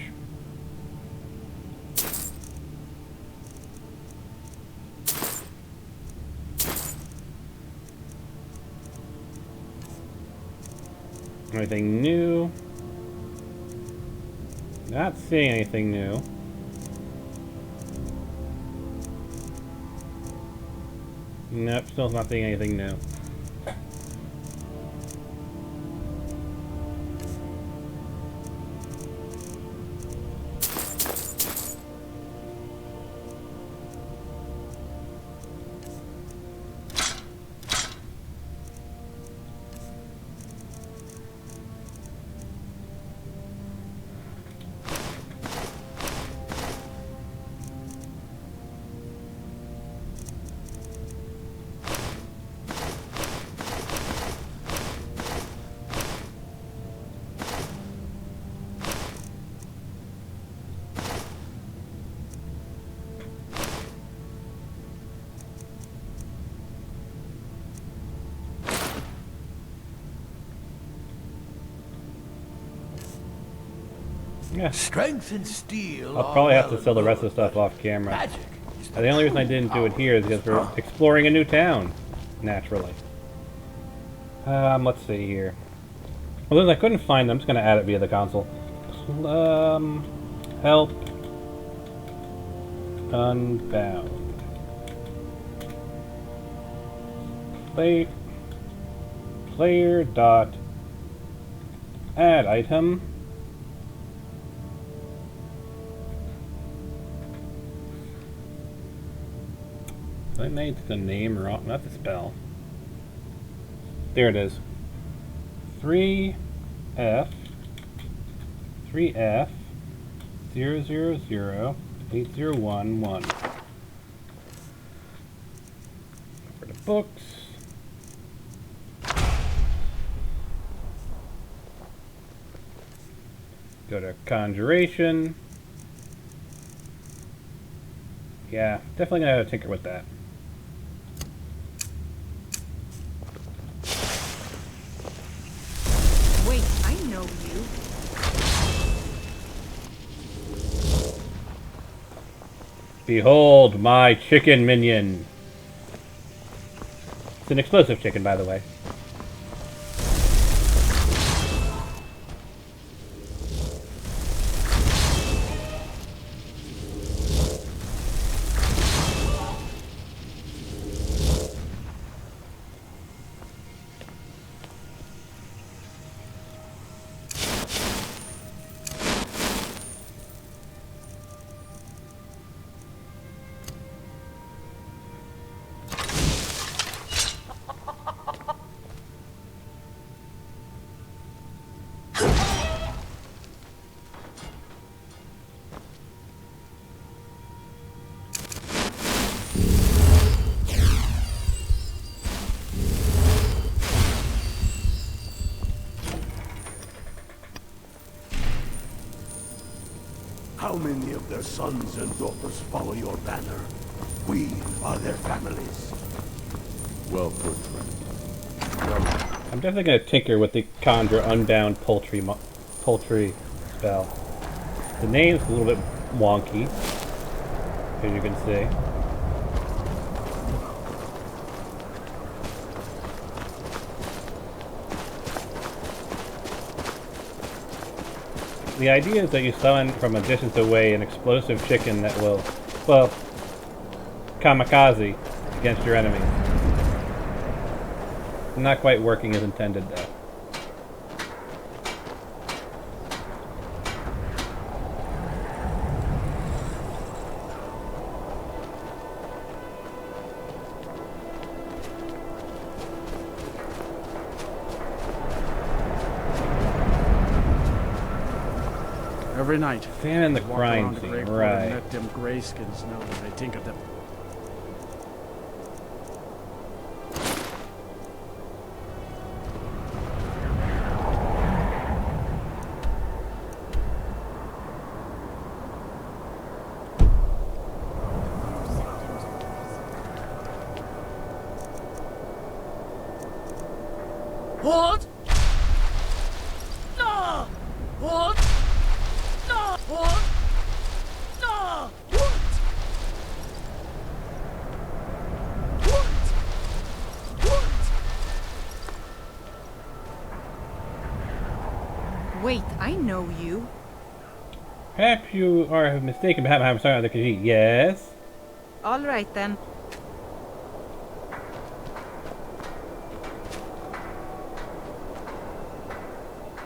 Anything new? Not seeing anything new. Nope, still not seeing anything new. Yeah. Strength and steel. I'll probably have to sell the rest of the stuff off camera. Magic. The only reason I didn't do it here is because we're exploring a new town, naturally. Let's see here. Well, since I couldn't find them, I'm just going to add it via the console. Help. Unbound. Player dot add item. I made the name wrong, not the spell. There it is. 3F 0008011. For the books. Go to Conjuration. Yeah, definitely gonna have to tinker with that. Wait, I know you. Behold my chicken minion. It's an explosive chicken, by the way. How many of their sons and daughters follow your banner? We are their families. Well put, friend. I'm definitely going to tinker with the Conjure Unbound Poultry spell. The name's a little bit wonky. as you can see. The idea is that you summon from a distance away an explosive chicken that will, well, kamikaze against your enemies. Not quite working as intended, though. Every night. Stand in the I walk crime around the scene, graveyard right. and let them grayskins know what I think of them. What? No! What? No! What? No! What? What? What? Wait, I know you. Perhaps you are mistaken. Perhaps I'm sorry, the Khajiit. Yes. All right then.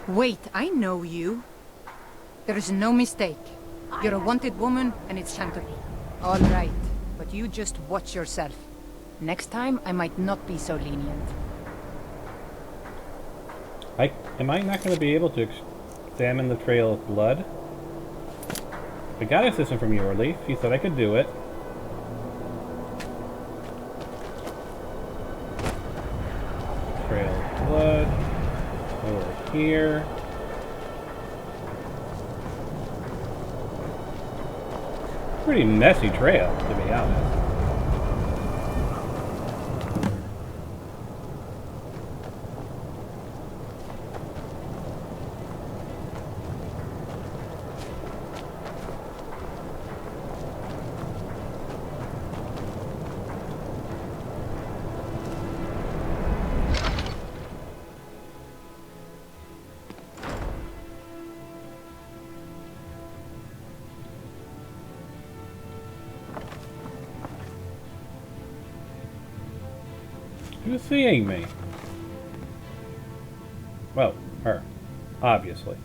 Wait, I know you. There is no mistake. You're a wanted woman, and it's time to... All right, but you just watch yourself. Next time, I might not be so lenient. Am I not going to be able to examine the trail of blood? I got assistance from your relief. He said I could do it. Trail of blood. Over here. Pretty messy trail, to be honest. Who's seeing me? Well, her. Obviously.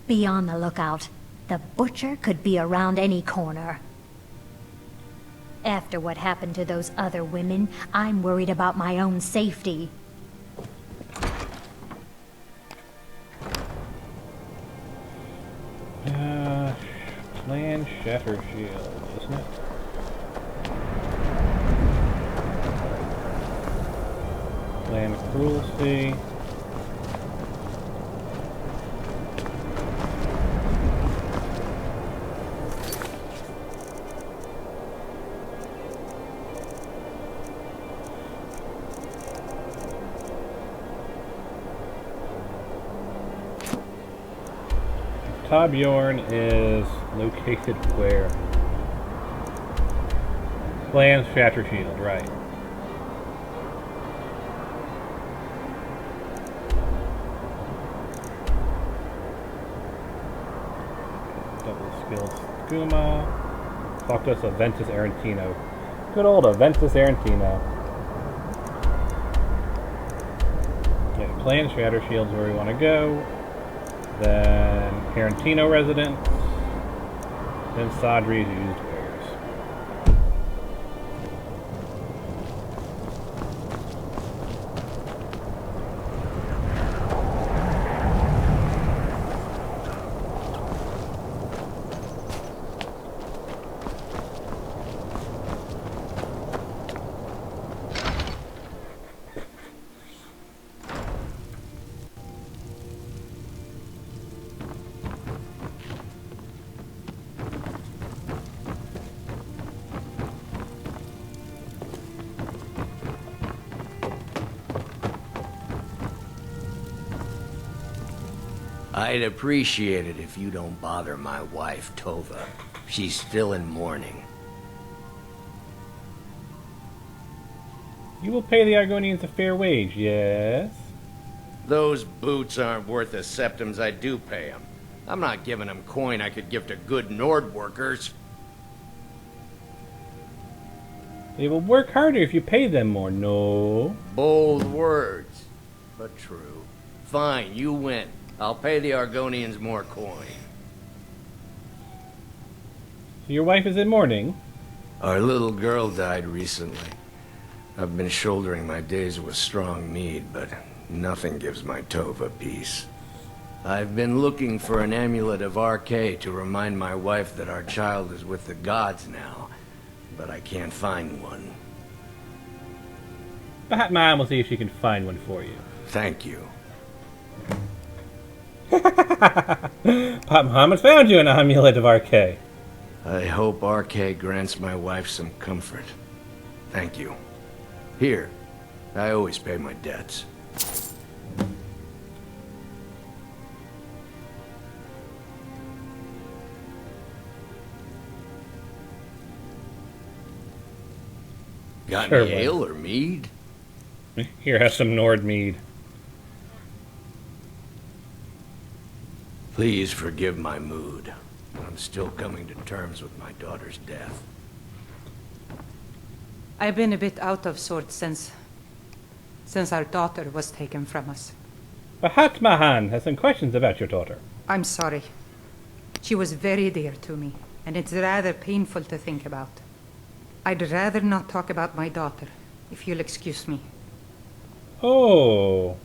Be on the lookout. The butcher could be around any corner. After what happened to those other women, I'm worried about my own safety. Clan Shatter Shield, isn't it? Clan Cruelty. Torbjorn is located where? Clan Shatter Shield, right. Double skilled Skooma. Talk to us Aventus Arantino. Good old Aventus Arantino. Okay, Clan Shatter Shield's where we want to go. Then Arantino residence. Then Sadri's used wares. I'd appreciate it if you don't bother my wife, Tova. She's still in mourning. You will pay the Argonians a fair wage, yes? Those boots aren't worth the septims I do pay them. I'm not giving them coin I could give to good Nord workers. They will work harder if you pay them more, no? Bold words, but true. Fine, you win. I'll pay the Argonians more coin. So your wife is in mourning? Our little girl died recently. I've been shouldering my days with strong mead, but nothing gives my Tova peace. I've been looking for an amulet of RK to remind my wife that our child is with the gods now, but I can't find one. But Mom will see if she can find one for you. Thank you. Pop Muhammad found you an amulet of RK. I hope RK grants my wife some comfort. Thank you. Here, I always pay my debts. Got Sure, any ale or mead? Here, have some Nord mead. Please forgive my mood. I'm still coming to terms with my daughter's death. I've been a bit out of sorts since our daughter was taken from us. Bahat Mahan has some questions about your daughter. I'm sorry. She was very dear to me, and it's rather painful to think about. I'd rather not talk about my daughter, if you'll excuse me. Oh.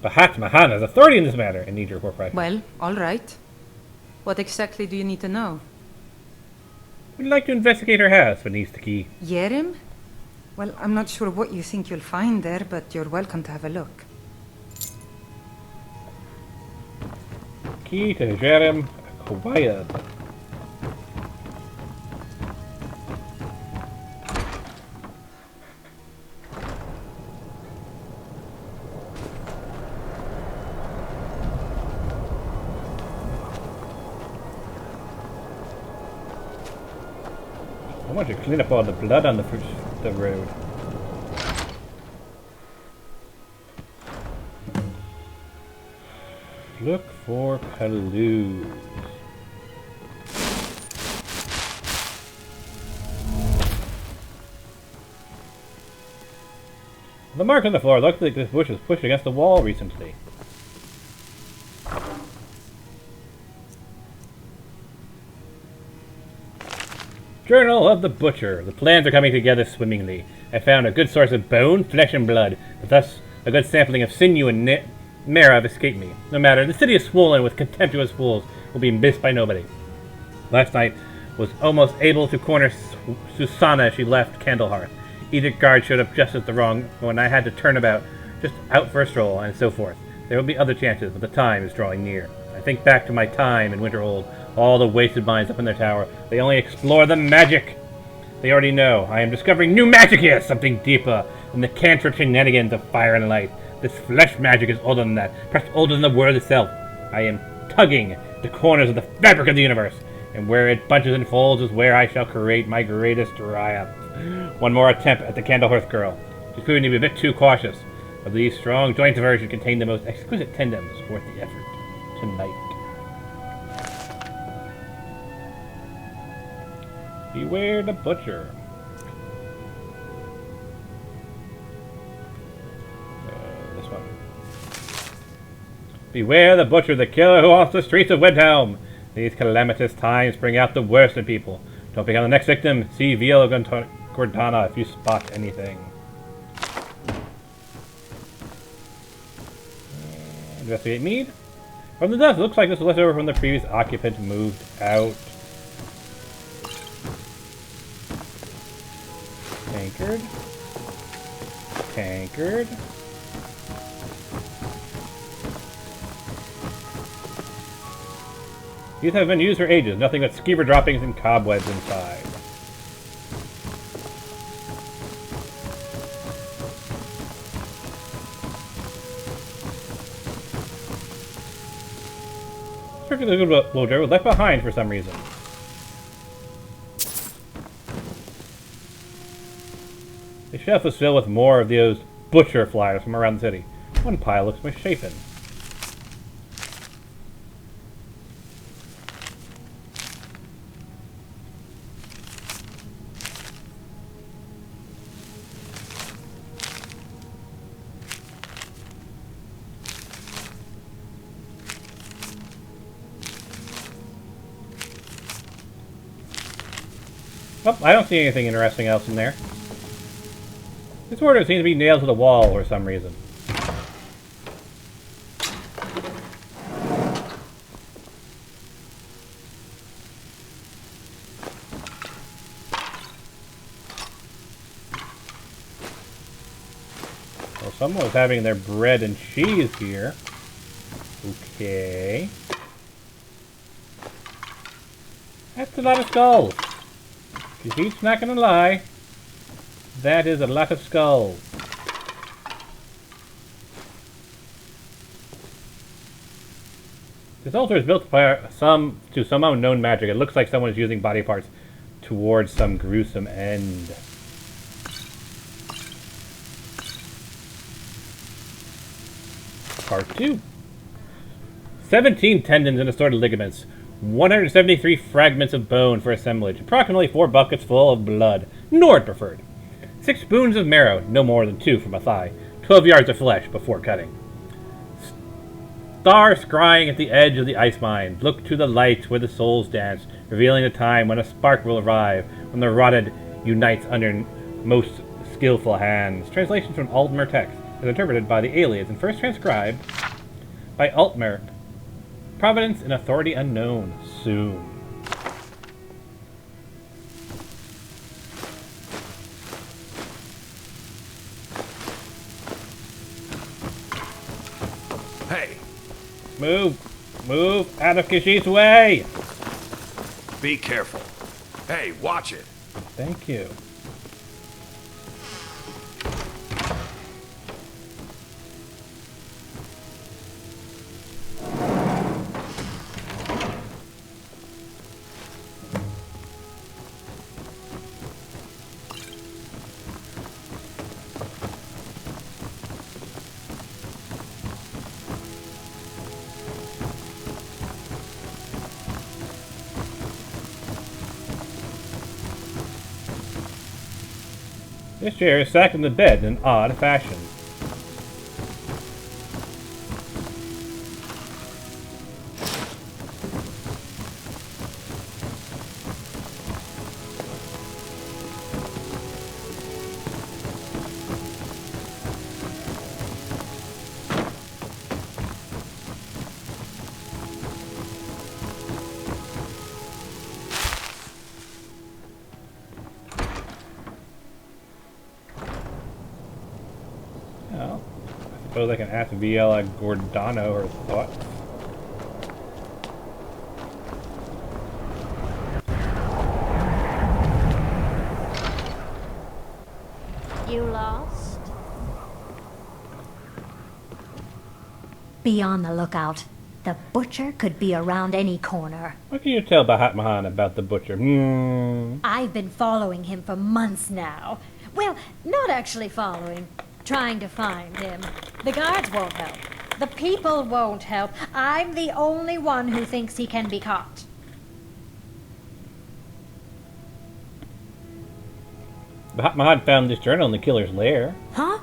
Bahat Mahan has authority in this matter and needs your cooperation. Well, all right. What exactly do you need to know? We'd like to investigate her house beneath the key. Yerim? Well, I'm not sure what you think you'll find there, but you're welcome to have a look. Key to Jerem acquired. I want to clean up all the blood on the road. Look for Palus. The mark on the floor looks like this bush was pushed against the wall recently. Journal of the Butcher. The plans are coming together swimmingly. I found a good source of bone, flesh, and blood, but thus a good sampling of sinew and marrow have escaped me. No matter, the city is swollen with contemptuous fools will be missed by nobody. Last night was almost able to corner Susanna as she left Candlehearth. Edict guard showed up just at the wrong when I had to turn about, just out for a stroll, and so forth. There will be other chances, but the time is drawing near. I think back to my time in Winterhold, all the wasted minds up in their tower. They only explore the magic. They already know. I am discovering new magic here, something deeper than the cantrip shenanigans of fire and light. This flesh magic is older than that, perhaps older than the world itself. I am tugging the corners of the fabric of the universe, and where it bunches and folds is where I shall create my greatest triumph. One more attempt at the Candlehearth girl. She's proving to be a bit too cautious, but these strong joints of hers should contain the most exquisite tendons worth the effort. Tonight. Beware the butcher. This one. Beware the butcher, the killer who haunts the streets of Windhelm. These calamitous times bring out the worst in people. Don't become the next victim. See Viel Gordana if you spot anything. Investigate mead. From the dust, it looks like this was left over from the previous occupant moved out. Tankard. Tankard. These have been used for ages. Nothing but skeever droppings and cobwebs inside. Ulfric is a good soldier, was left behind for some reason. The shelf is filled with more of those butcher flyers from around the city. One pile looks misshapen. Oh, I don't see anything interesting else in there. This order seems to be nailed to the wall for some reason. Well, someone was having their bread and cheese here. Okay. That's a lot of skulls. Khajiit's not gonna lie. That is a lot of skulls. This altar is built by some unknown magic. It looks like someone is using body parts towards some gruesome end. Part 2. 17 tendons and assorted ligaments. 173 fragments of bone for assemblage. Approximately 4 buckets full of blood. Nord preferred. 6 spoons of marrow, no more than 2 from a thigh. 12 yards of flesh before cutting. Star scrying at the edge of the ice mine. Look to the light where the souls dance, revealing the time when a spark will arrive, when the rotted unites under most skillful hands. Translation from Altmer text, as interpreted by the aliens and first transcribed by Altmer. Providence and authority unknown. Soon. Hey! Move! Move out of Khajiit's way! Be careful. Hey, watch it! Thank you. This chair is stacked in the bed in an odd fashion. Well, I suppose I can ask Viella Gordano her thoughts. You lost? Be on the lookout. The butcher could be around any corner. What can you tell Bahat Mahan about the butcher? I've been following him for months now. Well, not actually following. Trying to find him. The guards won't help. The people won't help. I'm the only one who thinks he can be caught. Bahat Mahan found this journal in the killer's lair. Huh?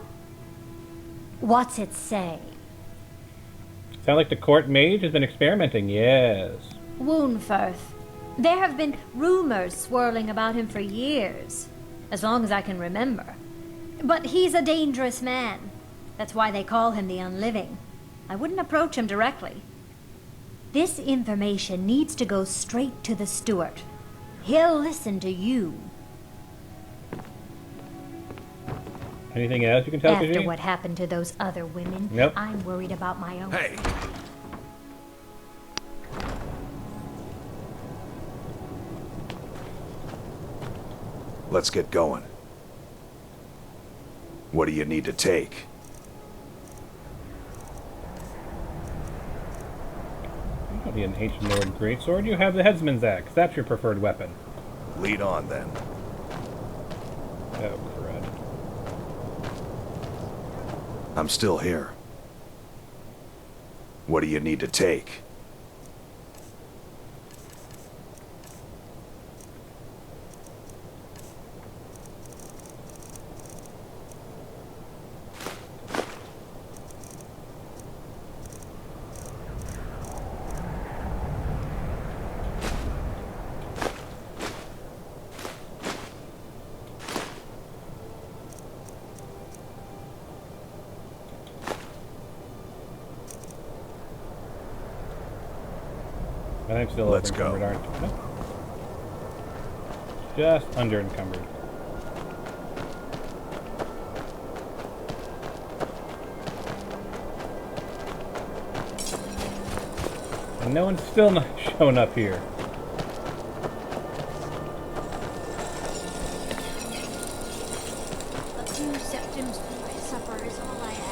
What's it say? Sound like the court mage has been experimenting, yes. Woundfirth. There have been rumors swirling about him for years. As long as I can remember. But he's a dangerous man. That's why they call him the Unliving. I wouldn't approach him directly. This information needs to go straight to the steward. He'll listen to you. Anything else you can tell After Khajiit? what happened to those other women, Nope. I'm worried about my own. Hey! Let's get going. What do you need to take? don't need an ancient Lord greatsword. You have the headsman's axe. That's your preferred weapon. Lead on, then. Oh, crud. I'm still here. What do you need to take? But I'm still Let's over-encumbered, go. aren't I? No. Just under-encumbered. And no one's still not shown up here. A few septims for my supper is all I ask.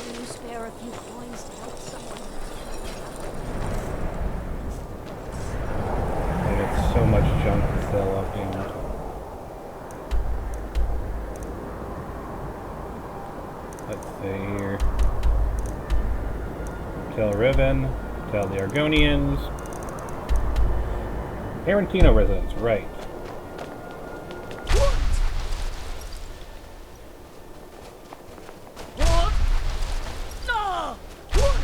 Can you spare a few coins to help someone? I got so much junk to sell off the end. Let's see here. Tell Riven. Tell the Argonians. Arantino residents, right. What? No! What?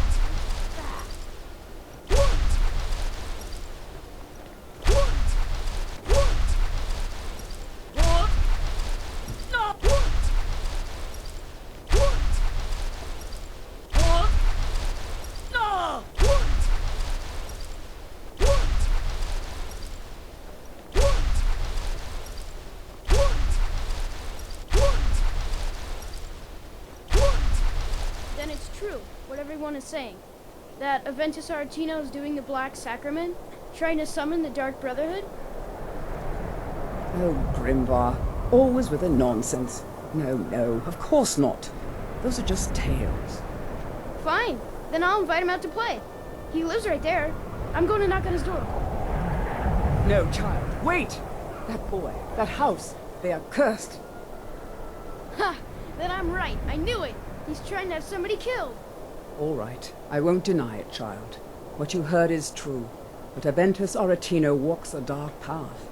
What? No! What? No! Then it's true, what everyone is saying. That Aventus Aretino is doing the Black Sacrament, trying to summon the Dark Brotherhood? Oh, Grimvar. Always with the nonsense. No, no, of course not. Those are just tales. Fine, then I'll invite him out to play. He lives right there. I'm going to knock on his door. No, child, wait! That boy, that house, they are cursed. Ha! Then I'm right, I knew it! He's trying to have somebody killed! All right, I won't deny it, child. What you heard is true. But Aventus Aretino walks a dark path.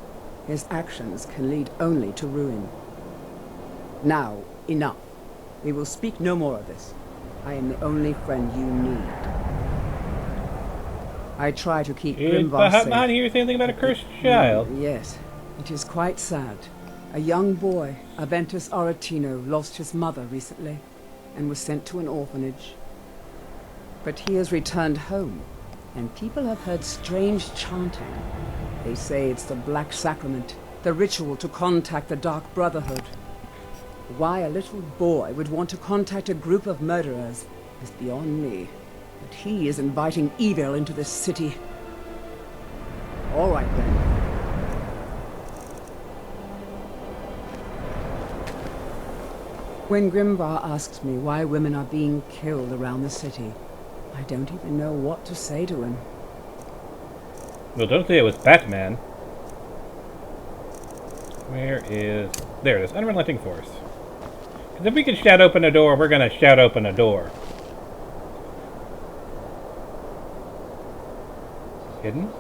His actions can lead only to ruin. Now, enough. We will speak no more of this. I am the only friend you need. I try to keep Grimvar safe. Behind here, say anything about a cursed child? Yes, it is quite sad. A young boy, Aventus Aretino, lost his mother recently and was sent to an orphanage. But he has returned home, and people have heard strange chanting. They say it's the Black Sacrament, the ritual to contact the Dark Brotherhood. Why a little boy would want to contact a group of murderers is beyond me. But he is inviting evil into this city. All right, then. When Grimvar asks me why women are being killed around the city, I don't even know what to say to him. Well, don't say it was Batman. Where is... There it is. Unrelenting Force. Because if we can shout open a door, we're going to shout open a door. Hidden?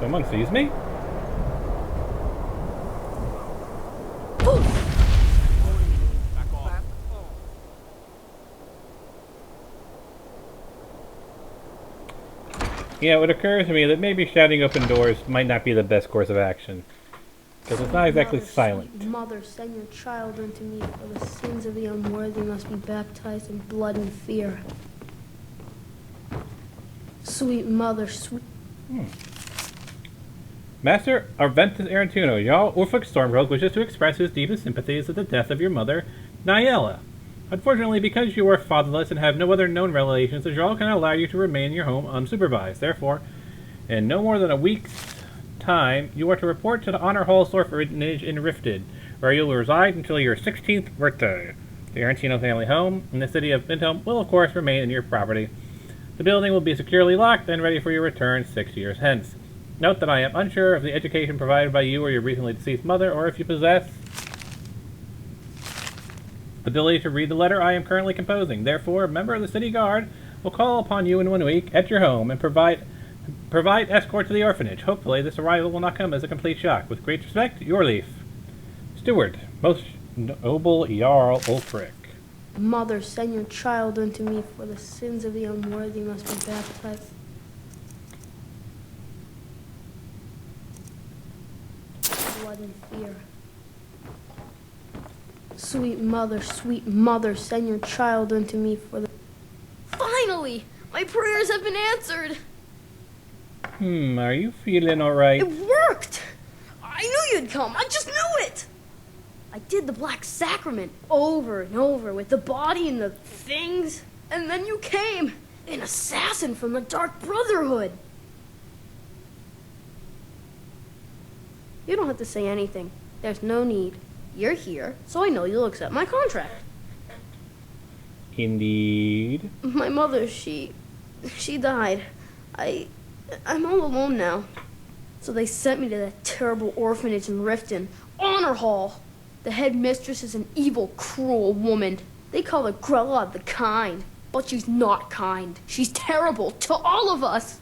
Someone sees me? Yeah, it occurs to me that maybe shouting open doors might not be the best course of action. Because it's not exactly silent. Mother, send your child unto me, for the sins of the unworthy must be baptized in blood and fear. Sweet mother, sweet... Master Arventus Arantuno, Jarl Ulfric Stormgrove wishes to express his deepest sympathies at the death of your mother, Niella. Unfortunately, because you are fatherless and have no other known relations, the Jarl cannot allow you to remain in your home unsupervised. Therefore, in no more than a week's time, you are to report to the Honor Hall orphanage in Rifted, where you will reside until your 16th birthday. The Arantino family home in the city of Windhelm will, of course, remain in your property. The building will be securely locked and ready for your return 6 years hence. Note that I am unsure of the education provided by you or your recently deceased mother, or if you possess the ability to read the letter I am currently composing. Therefore, a member of the city guard will call upon you in 1 week at your home and provide escort to the orphanage. Hopefully, this arrival will not come as a complete shock. With great respect, your Leaf. Steward, most noble Jarl Ulfric. Mother, send your child unto me, for the sins of the unworthy must be baptized. Blood and fear. Sweet mother, send your child unto me, for the... Finally! My prayers have been answered! Are you feeling alright? It worked! I knew you'd come, I just knew it! I did the Black Sacrament over and over with the body and the things, and then you came, an assassin from the Dark Brotherhood. You don't have to say anything. There's no need. You're here, so I know you'll accept my contract. Indeed. My mother, she died. I'm all alone now. So they sent me to that terrible orphanage in Riften, Honor Hall. The head mistress is an evil, cruel woman. They call her Grella the Kind, but she's not kind. She's terrible to all of us.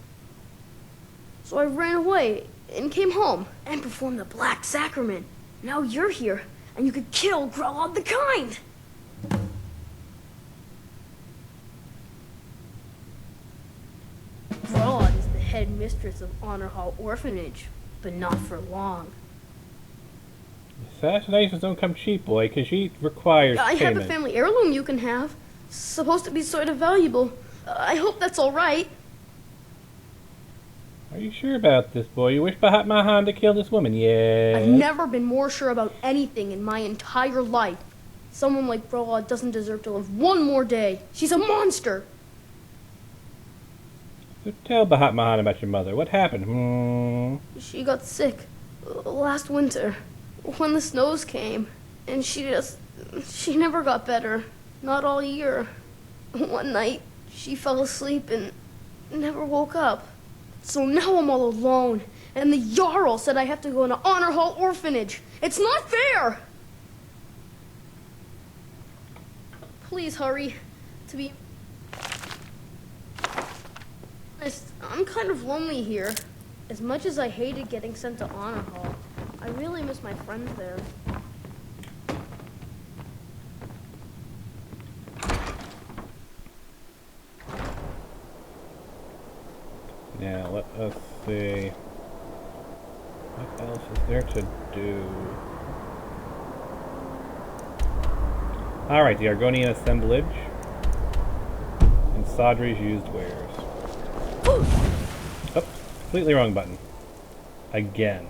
So I ran away and came home and performed the Black Sacrament. Now you're here, and you could kill Grella the Kind. Grella is the head mistress of Honor Hall Orphanage, but not for long. Assassinations don't come cheap, boy, because she requires I payment. have a family heirloom you can have. Supposed to be sort of valuable. I hope that's all right. Are you sure about this, boy? You wish Bahat Mahan to kill this woman? Yeah. I've never been more sure about anything in my entire life. Someone like Grella doesn't deserve to live one more day. She's a monster. So tell Bahat Mahan about your mother. What happened? She got sick last winter when the snows came, and she never got better. Not all year. One night, she fell asleep and never woke up. So now I'm all alone, and the Jarl said I have to go into Honor Hall Orphanage. It's not fair! Please hurry. To be honest, I'm kind of lonely here. As much as I hated getting sent to Honor Hall, I really miss my friends there. Now, let us see. What else is there to do? Alright, the Argonian assemblage. And Sadri's used wares. Oh, completely wrong button. Again.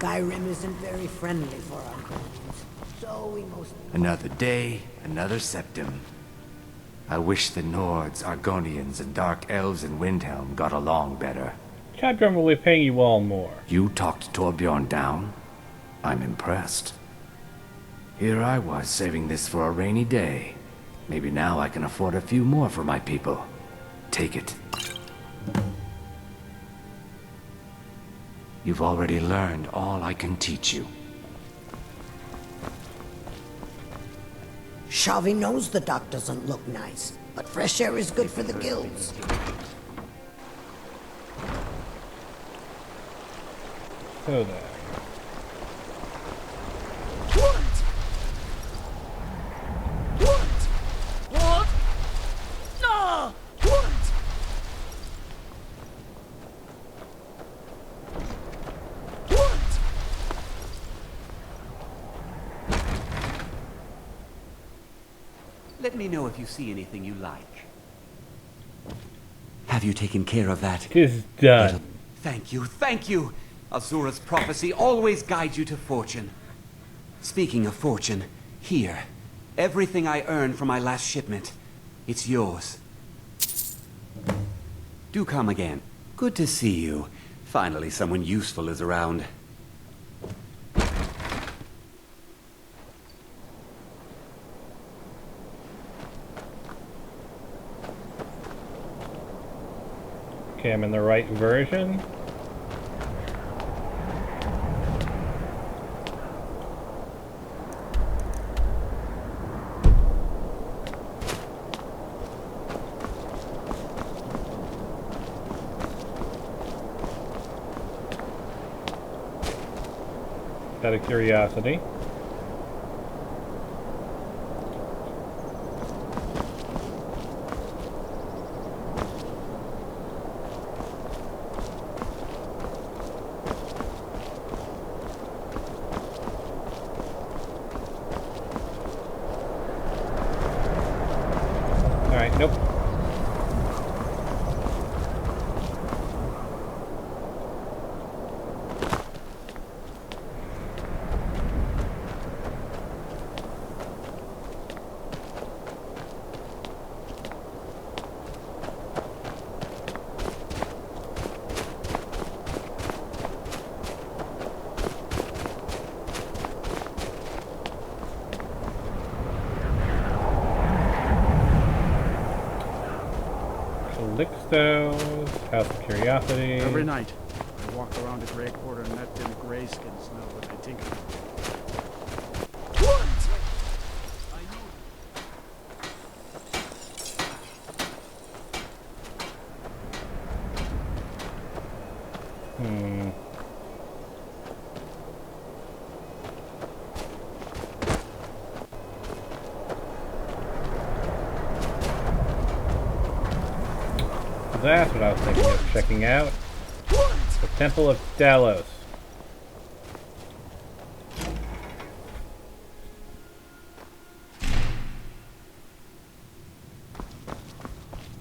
Skyrim isn't very friendly for Argonians, so we most... Another day, another septum. I wish the Nords, Argonians, and Dark Elves in Windhelm got along better. Chadron will be paying you all more. You talked Torbjorn down? I'm impressed. Here I was saving this for a rainy day. Maybe now I can afford a few more for my people. Take it. You've already learned all I can teach you. Shavi knows the dock doesn't look nice, but fresh air is good for the gills. So there. What? No! What? Let me know if you see anything you like. Have you taken care of that? It is done. Thank you, thank you! Azura's prophecy always guides you to fortune. Speaking of fortune, here. Everything I earned from my last shipment. It's yours. Do come again. Good to see you. Finally, someone useful is around. Okay, I'm in the right version. Out of curiosity. Alright, nope. Calixto's, House of Curiosity. Every night, I walk around the Grey Quarter and let them grayskins know what I think of them. That's what I was thinking of checking out. The Temple of Talos.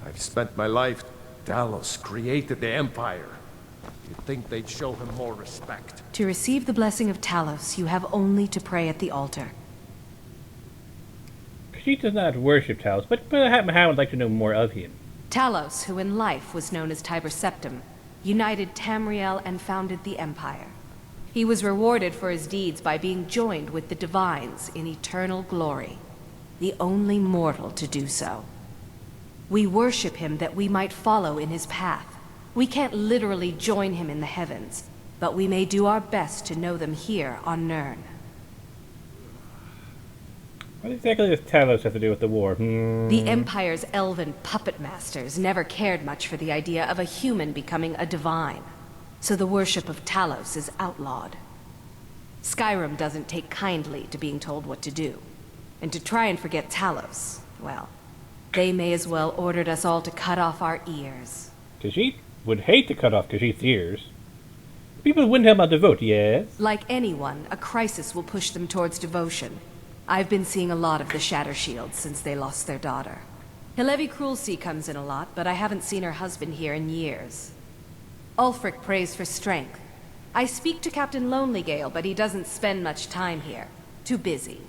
I've spent my life... Talos created the Empire. You'd think they'd show him more respect. To receive the blessing of Talos, you have only to pray at the altar. She does not worship Talos, but I would like to know more of him. Talos, who in life was known as Tiber Septim, united Tamriel and founded the Empire. He was rewarded for his deeds by being joined with the Divines in eternal glory, the only mortal to do so. We worship him that we might follow in his path. We can't literally join him in the heavens, but we may do our best to know them here on Nirn. What exactly does Talos have to do with the war? The Empire's elven puppet masters never cared much for the idea of a human becoming a divine, so the worship of Talos is outlawed. Skyrim doesn't take kindly to being told what to do, and to try and forget Talos, well, they may as well ordered us all to cut off our ears. Khajiit would hate to cut off Khajiit's ears. People wouldn't have about devote, yes? Like anyone, a crisis will push them towards devotion. I've been seeing a lot of the Shatter Shields since they lost their daughter. Hilevi Cruelseat comes in a lot, but I haven't seen her husband here in years. Ulfric prays for strength, I speak to Captain Lonelygale, but he doesn't spend much time here. Too busy.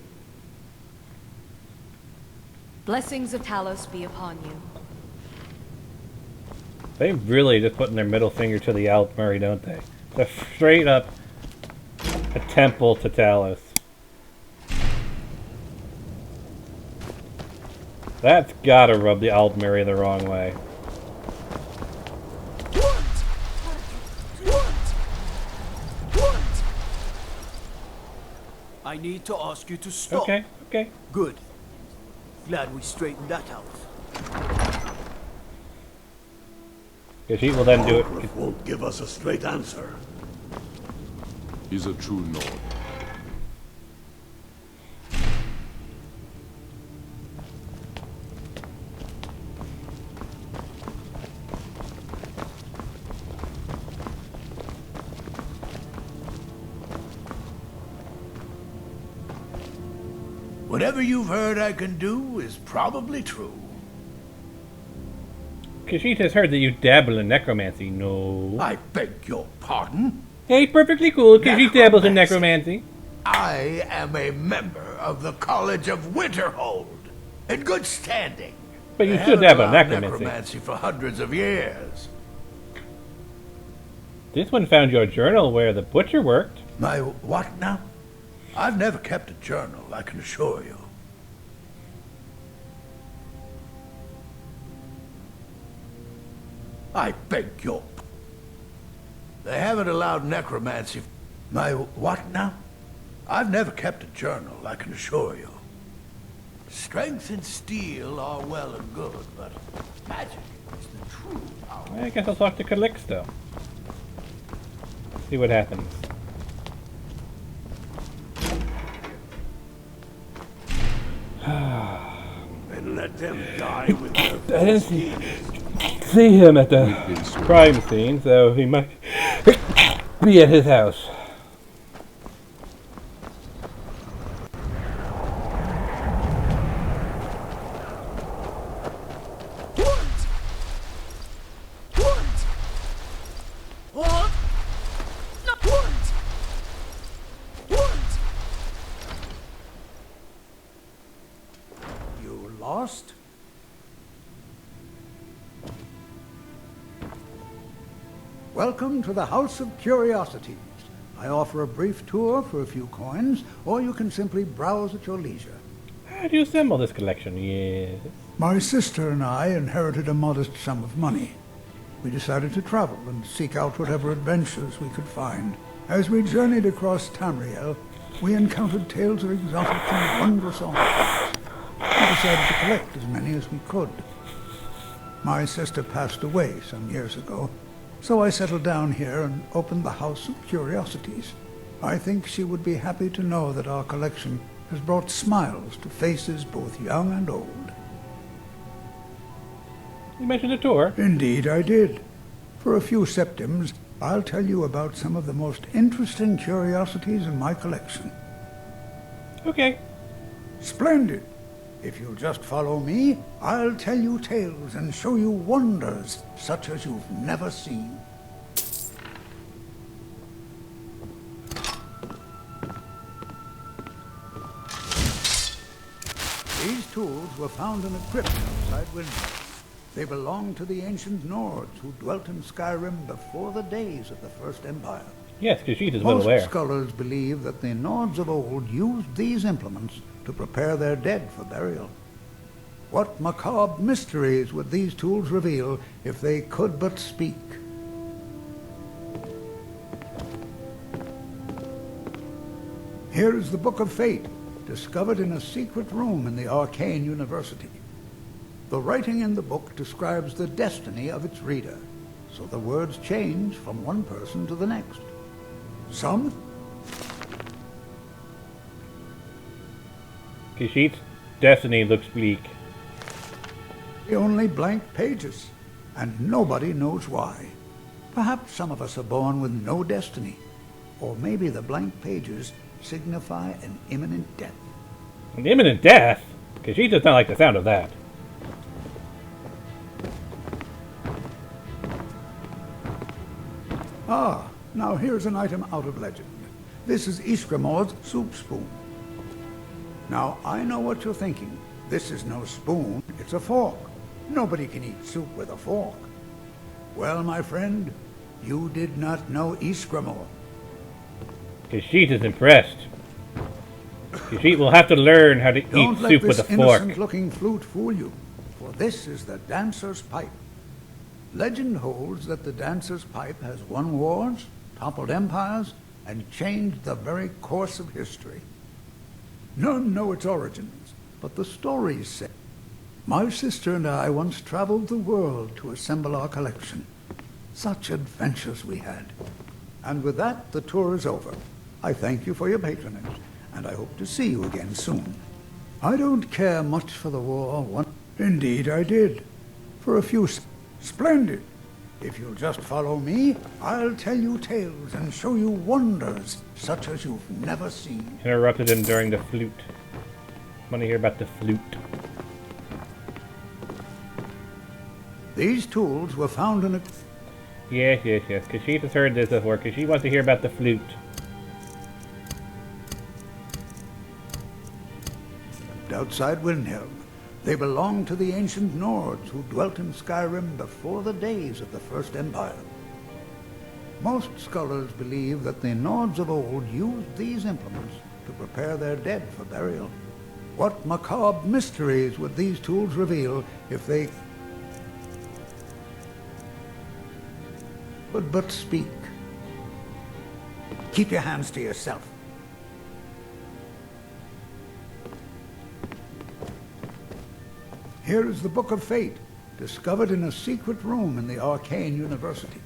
Blessings of Talos be upon you. They really just putting their middle finger to the Altmurray, don't they? It's a straight up a temple to Talos. That's gotta rub the Altmurray the wrong way. I need to ask you to stop. Okay, okay. Good. Glad we straightened that out. Khajiit will then do it. Orgriff won't give us a straight answer. He's a true Nord. Whatever you've heard I can do is probably true. Khajiit has heard that you dabble in necromancy. No. I beg your pardon? Hey, perfectly cool. Khajiit dabbles in necromancy. I am a member of the College of Winterhold, in good standing. But you They still haven't dabble in allowed necromancy. for hundreds of years. This one found your journal where the butcher worked. My what now? I've never kept a journal, I can assure you. I beg your... They haven't allowed necromancy... My what now? I've never kept a journal, I can assure you. Strength and steel are well and good, but magic is the true power. I guess I'll talk to Calixto. See what happens. And let them die with their I didn't see him at the crime scene, so he might be at his house. You lost? Welcome to the House of Curiosities. I offer a brief tour for a few coins, or you can simply browse at your leisure. How do you assemble this collection? Yes. My sister and I inherited a modest sum of money. We decided to travel and seek out whatever adventures we could find. As we journeyed across Tamriel, we encountered tales of exotic and wondrous artifacts. We decided to collect as many as we could. My sister passed away some years ago, so I settled down here and opened the House of Curiosities. I think she would be happy to know that our collection has brought smiles to faces both young and old. You mentioned a tour. Indeed I did. For a few septims, I'll tell you about some of the most interesting curiosities in my collection. Okay. Splendid. If you'll just follow me, I'll tell you tales and show you wonders such as you've never seen. These tools were found in a crypt outside Windhelm. They belonged to the ancient Nords who dwelt in Skyrim before the days of the First Empire. Yes, Khajiit is well Most aware. scholars believe that the Nords of old used these implements to prepare their dead for burial. What macabre mysteries would these tools reveal if they could but speak? Here is the Book of Fate, discovered in a secret room in the Arcane University. The writing in the book describes the destiny of its reader, so the words change from one person to the next. Some Khajiit's destiny looks bleak. only blank pages, and nobody knows why. Perhaps some of us are born with no destiny, or maybe the blank pages signify an imminent death. An imminent death? Khajiit does not like the sound of that. Ah, Now here's an item out of legend. This is Iskramor's soup spoon. Now I know what you're thinking. This is no spoon, it's a fork. Nobody can eat soup with a fork. Well, my friend, you did not know Iskramor. Khajiit is impressed. Khajiit will have to learn how to eat soup with a fork. Don't let this innocent-looking flute fool you, for this is the dancer's pipe. Legend holds that the dancer's pipe has won wars, toppled empires, and changed the very course of history. None know its origins, but the stories say. My sister and I once traveled the world to assemble our collection. Such adventures we had. And with that, the tour is over. I thank you for your patronage, and I hope to see you again soon. I don't care much for the war. Indeed I did. For a few... Splendid! If you'll just follow me, I'll tell you tales and show you wonders such as you've never seen. Interrupted him during the flute. Want to hear about the flute? These tools were found in a... Yes. Khajiit has heard this before. Khajiit wants to hear about the flute. Outside Windhelm. They belonged to the ancient Nords who dwelt in Skyrim before the days of the First Empire. Most scholars believe that the Nords of old used these implements to prepare their dead for burial. What macabre mysteries would these tools reveal if they could but speak? Keep your hands to yourself. Here is the Book of Fate, discovered in a secret room in the Arcane University.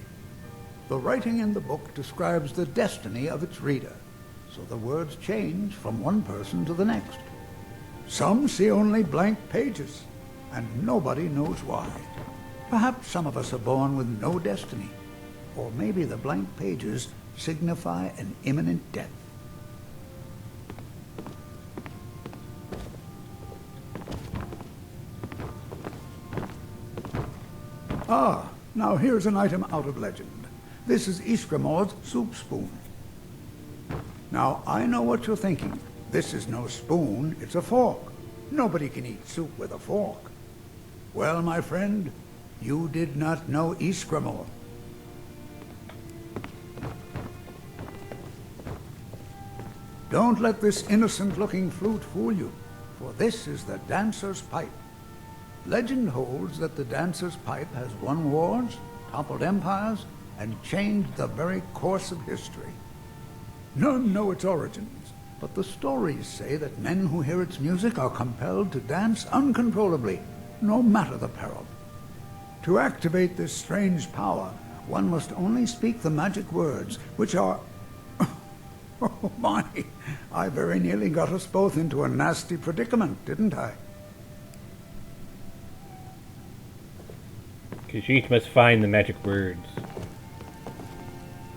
The writing in the book describes the destiny of its reader, so the words change from one person to the next. Some see only blank pages, and nobody knows why. Perhaps some of us are born with no destiny, or maybe the blank pages signify an imminent death. Ah, now here's an item out of legend. This is Iskramor's soup spoon. Now, I know what you're thinking. This is no spoon, it's a fork. Nobody can eat soup with a fork. Well, my friend, you did not know Iskramor. Don't let this innocent-looking flute fool you, for this is the dancer's pipe. Legend holds that the dancer's pipe has won wars, toppled empires, and changed the very course of history. None know its origins, but the stories say that men who hear its music are compelled to dance uncontrollably, no matter the peril. To activate this strange power, one must only speak the magic words, which are... Oh my, I very nearly got us both into a nasty predicament, didn't I? Khajiit must find the magic words.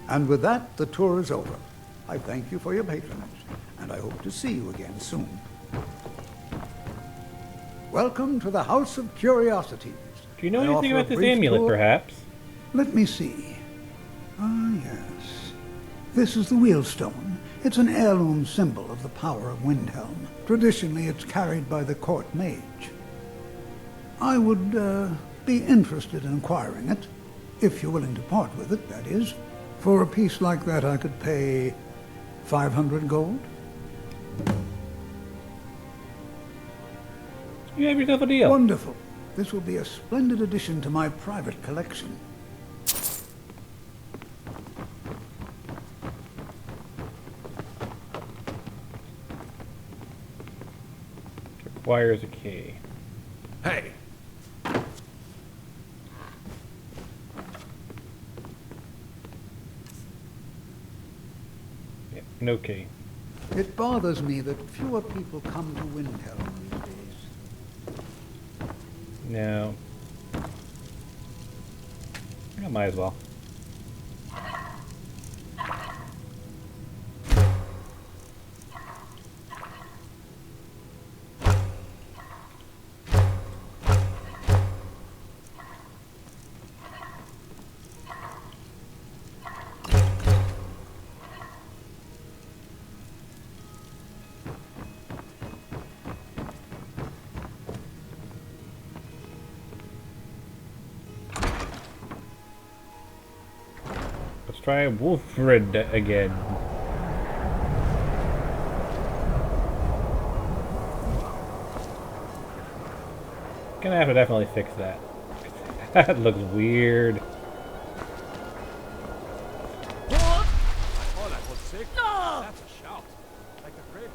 And with that, the tour is over. I thank you for your patronage, and I hope to see you again soon. Welcome to the House of Curiosities. Do you know anything about this amulet, perhaps? Let me see. Ah, yes. This is the Wheelstone. It's an heirloom symbol of the power of Windhelm. Traditionally, it's carried by the court mage. I would, be interested in acquiring it, if you're willing to part with it, that is. For a piece like that, I could pay 500 gold. You have yourself a deal. Wonderful. This will be a splendid addition to my private collection. Requires a key. Hey! No key. It bothers me that fewer people come to Windhelm these days. No. I might as well. try Wolfred again. Gonna have to definitely fix that. That looks weird.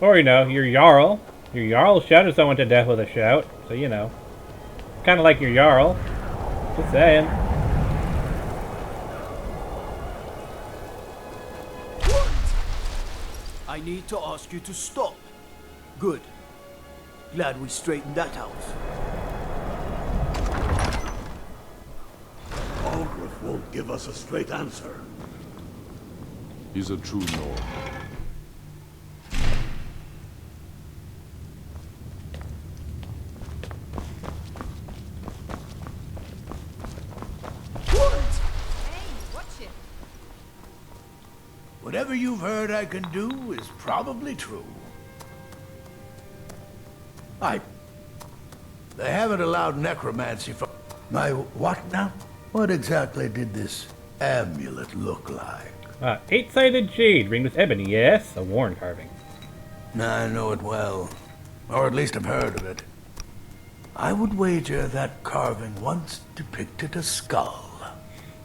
Or, you know, your Jarl. Your Jarl shouted someone to death with a shout, so you know. Kind of like your Jarl. Just saying. I need to ask you to stop. Good. Glad we straightened that out. Algrith won't give us a straight answer. He's a true Nord. Whatever you've heard I can do is probably true. They haven't allowed necromancy for... My what now? What exactly did this amulet look like? Eight-sided jade, ring with ebony, yes? A worn carving. I know it well. Or at least I've heard of it. I would wager that carving once depicted a skull.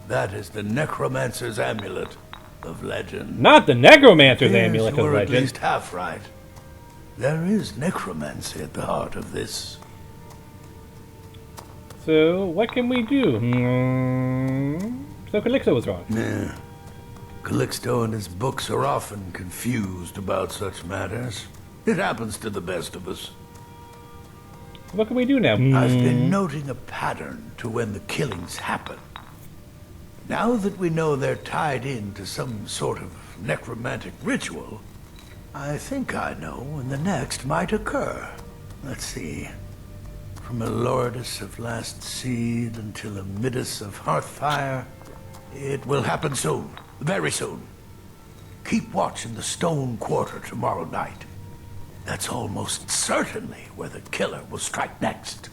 That is the necromancer's amulet of legend. Not the necromancer's amulet of You're legend. at least half right. There is necromancy at the heart of this. So, what can we do? So Calixto was wrong. Yeah. Calixto and his books are often confused about such matters. It happens to the best of us. What can we do now? I've been noting a pattern to when the killings happen. Now that we know they're tied into some sort of necromantic ritual, I think I know when the next might occur. Let's see. From a Lordus of Last Seed until a Midas of Hearthfire, it will happen soon. Very soon. Keep watch in the Stone Quarter tomorrow night. That's almost certainly where the killer will strike next.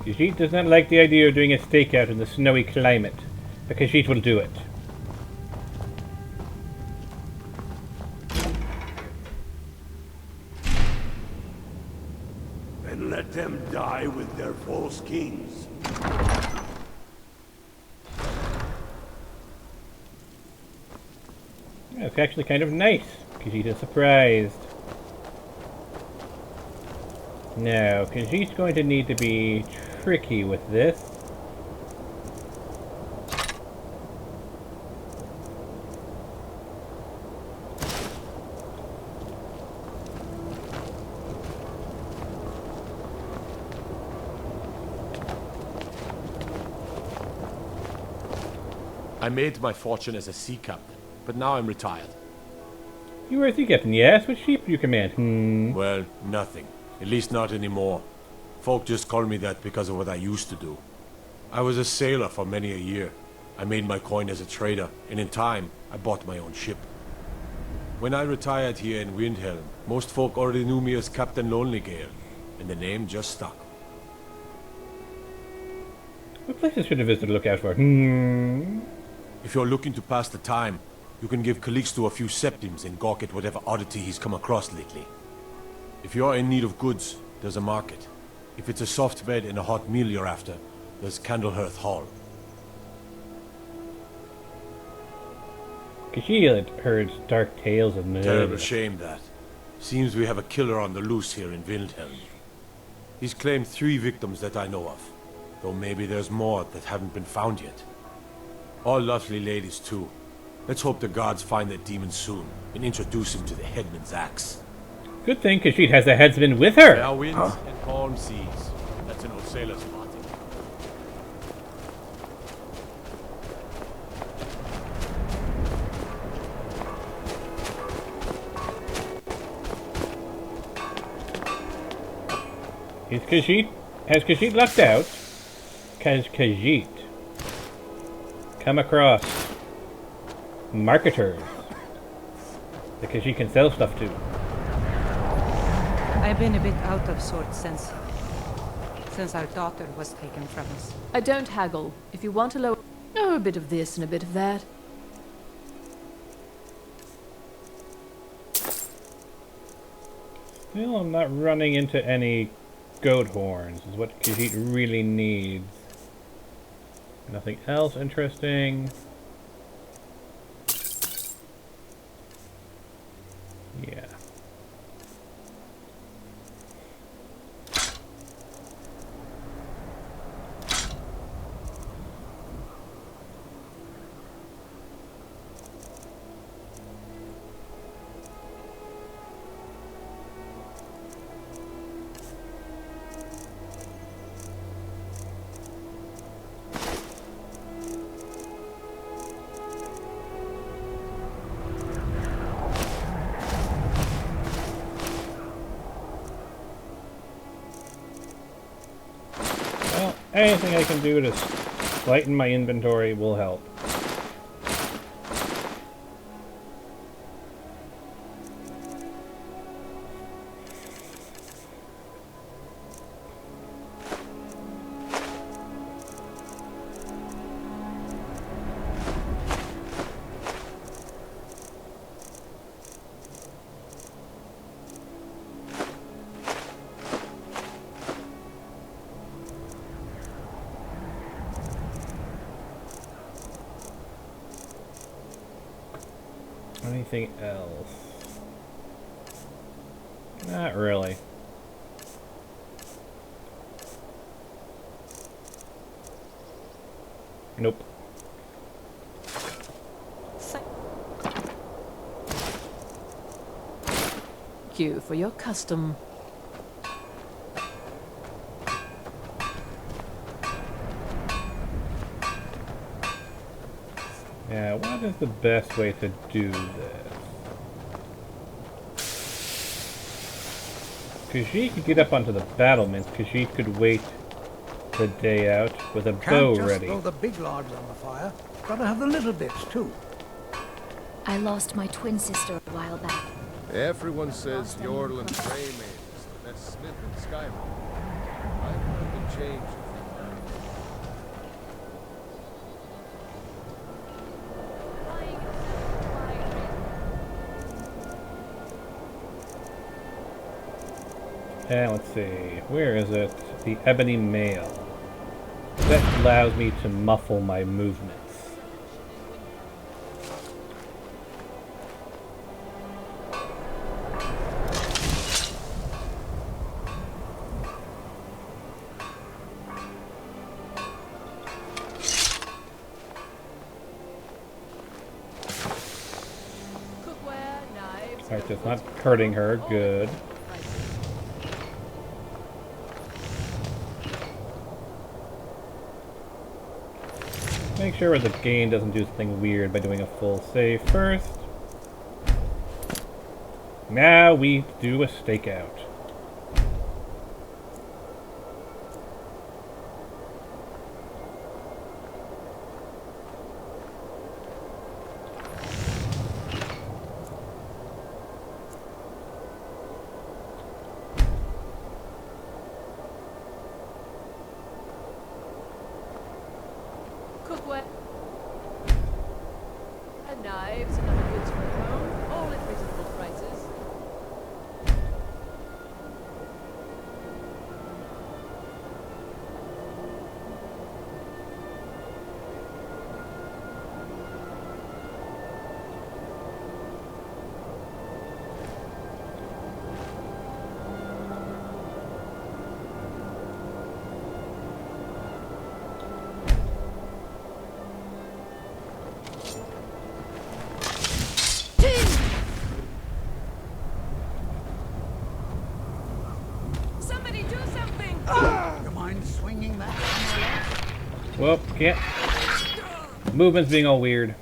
Khajiit does not like the idea of doing a stakeout in the snowy climate, but Khajiit will do it. And let them die with their false kings. Yeah, it's actually kind of nice. Khajiit is surprised. Now, Khajiit's going to need to be tricky with this. I made my fortune as a sea captain, but now I'm retired. You were a sea captain, yes? What ship do you command? Well, nothing. At least not anymore. Folk just call me that because of what I used to do. I was a sailor for many a year. I made my coin as a trader, and in time, I bought my own ship. When I retired here in Windhelm, most folk already knew me as Captain Lonelygale, and the name just stuck. What places should a visitor look out for? If you're looking to pass the time, you can give Calixto a few septims and gawk at whatever oddity he's come across lately. If you're in need of goods, there's a market. If it's a soft bed and a hot meal you're after, there's Candlehearth Hall. Khajiit heard dark tales of murder. Terrible shame that. Seems we have a killer on the loose here in Windhelm. He's claimed 3 victims that I know of, though maybe there's more that haven't been found yet. All lovely ladies too. Let's hope the gods find that demon soon and introduce him to the headman's axe. Good thing Khajiit has a headsman with her. Fair winds and calm seas. That's an old sailor's party. Has Khajiit lucked out? Has Khajiit come across marketers that Khajiit can sell stuff to? I've been a bit out of sorts since our daughter was taken from us. I don't haggle. If you want a low... Oh, a bit of this and a bit of that. Still, I'm not running into any goat horns, is what Khajiit really needs. Nothing else interesting. Yeah. Well, anything I can do to lighten my inventory will help. Anything else? Not really. Nope. Thank you for your custom. Yeah, what is the best way to do this? Khajiit could get up onto the battlements. Khajiit could wait the day out with a bow Can't just ready. throw the big logs on the fire. Gotta have the little bits, too. I lost my twin sister a while back. Everyone says Yorland Greymane is the best smith in Skyrim. I've heard them change a few times. And let's see, where is it? The Ebony Mail. That allows me to muffle my movements. Alright, just not hurting her, good. Make sure the game doesn't do something weird by doing a full save first. Now we do a stakeout. Cookware. And knives and other goods for home, all at reasonable prices. Somebody do something! You mind swinging that? Well, can't. Movement's being all weird.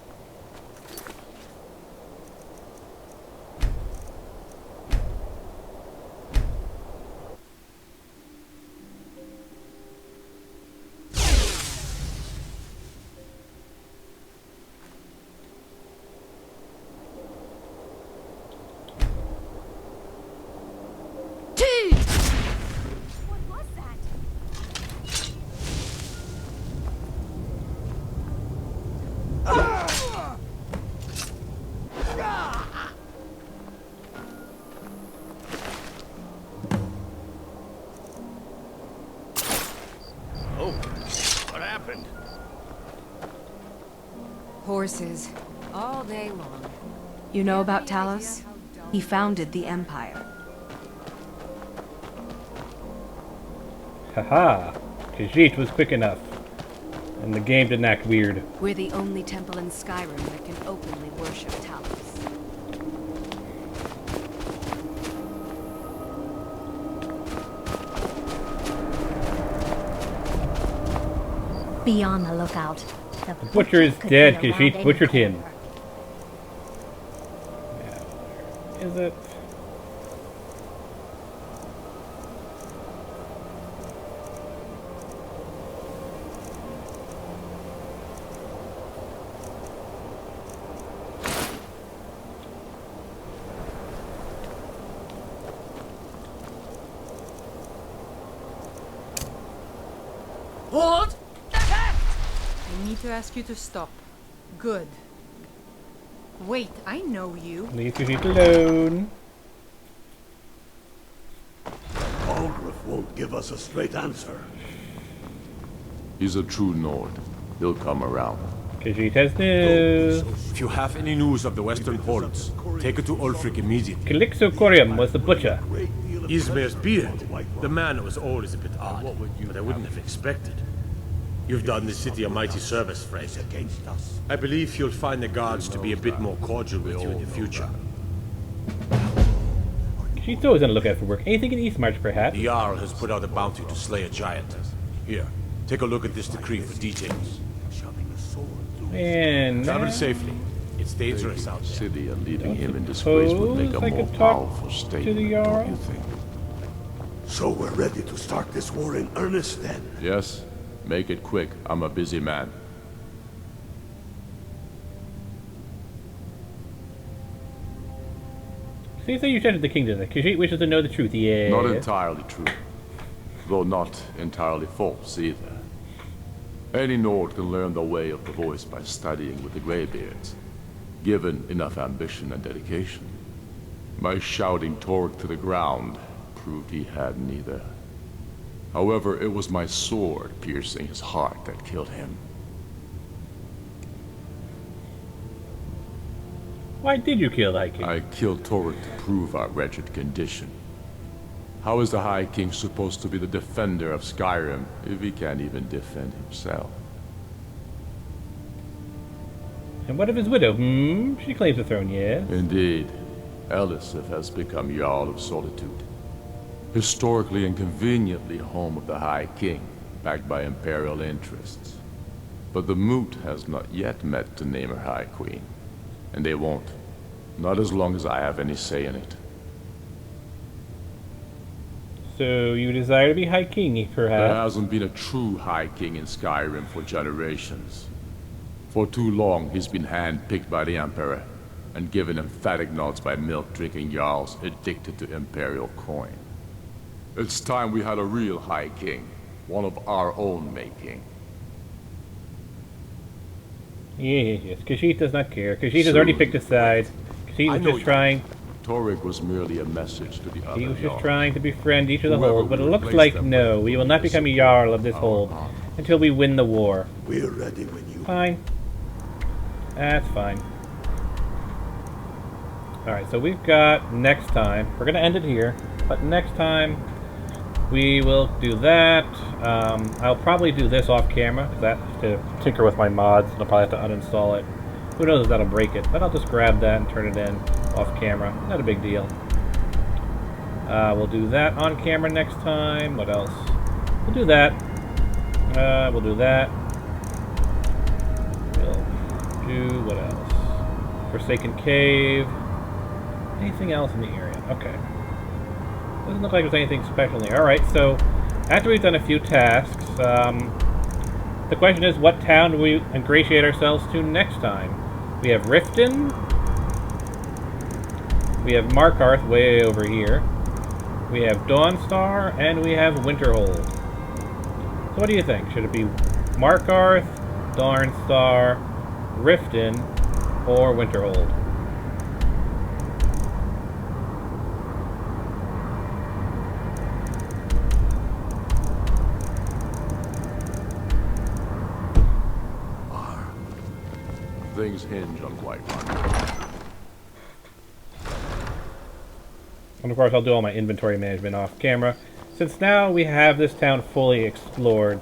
horses. All day long. You know about Talos? He founded the Empire. Haha! Khajiit was quick enough. And the game didn't act weird. We're the only temple in Skyrim that can openly worship Talos. Be on the lookout. The Butcher is could dead. be around Khajiit any butchered him. corner. Is it? Hold! I need to ask you to stop. Good. Wait, I know you. Leave Khajiit alone. Algrif won't give us a straight answer. He's a true Nord. He'll come around. Khajiit has news. If you have any news of the Western Hordes, take it to Ulfric immediately. Calixo Corium was the butcher. Ismir's beard. The man was always a bit odd, but I wouldn't have expected. You've done the city a mighty service, friend. I believe you'll find the guards to be a bit more cordial with you in the future. She's always on the lookout for work. Anything in Eastmarch, perhaps? The Jarl has put out a bounty to slay a giant. Here, take a look at this decree for details. And travel safely. It's dangerous out there. City and leaving him in disgrace would make a more powerful statement, don't you think? So we're ready to start this war in earnest then? Yes. Make it quick. I'm a busy man. So you say you shattered the kingdom. Khajiit wishes to know the truth. Yeah. Not entirely true. Though not entirely false either. Any Nord can learn the way of the voice by studying with the Greybeards, given enough ambition and dedication. My shouting Torg to the ground proved he had neither. However, it was my sword piercing his heart that killed him. Why did you kill the High King? I killed Torg to prove our wretched condition. How is the High King supposed to be the defender of Skyrim if he can't even defend himself? And what of his widow? She claims the throne, yes? Indeed. Elisif has become Jarl of Solitude. Historically and conveniently home of the High King, backed by Imperial interests. But the Moot has not yet met to name her High Queen. And they won't. Not as long as I have any say in it. So you desire to be High King, perhaps? There hasn't been a true High King in Skyrim for generations. For too long, he's been hand-picked by the Emperor, and given emphatic nods by milk-drinking Jarls addicted to Imperial coin. It's time we had a real High King, one of our own making. Yes. Khajiit does not care. Khajiit has already picked a side. Khajiit was just trying... Torg was merely a message to the other He was just Jarls. trying to befriend each of the hold, but it looks like no, we will not become a Jarl of this hold until we win the war. We're ready when you... Fine. That's fine. Alright, so we've got next time. We're going to end it here, but next time we will do that. I'll probably do this off camera, because that's to tinker with my mods, and I'll probably have to uninstall it. Who knows if that'll break it, but I'll just grab that and turn it in off camera. Not a big deal. We'll do that on camera next time. What else? We'll do that. We'll do that. We'll do what else? Forsaken Cave. Anything else in the area? Okay. Doesn't look like there's anything special in there. Alright, so after we've done a few tasks, the question is, what town do we ingratiate ourselves to next time? We have Riften. We have Markarth way over here. We have Dawnstar, and we have Winterhold. So what do you think? Should it be Markarth, Dawnstar, Riften, or Winterhold? things hinge on Whiterun. And of course, I'll do all my inventory management off camera. Since now we have this town fully explored,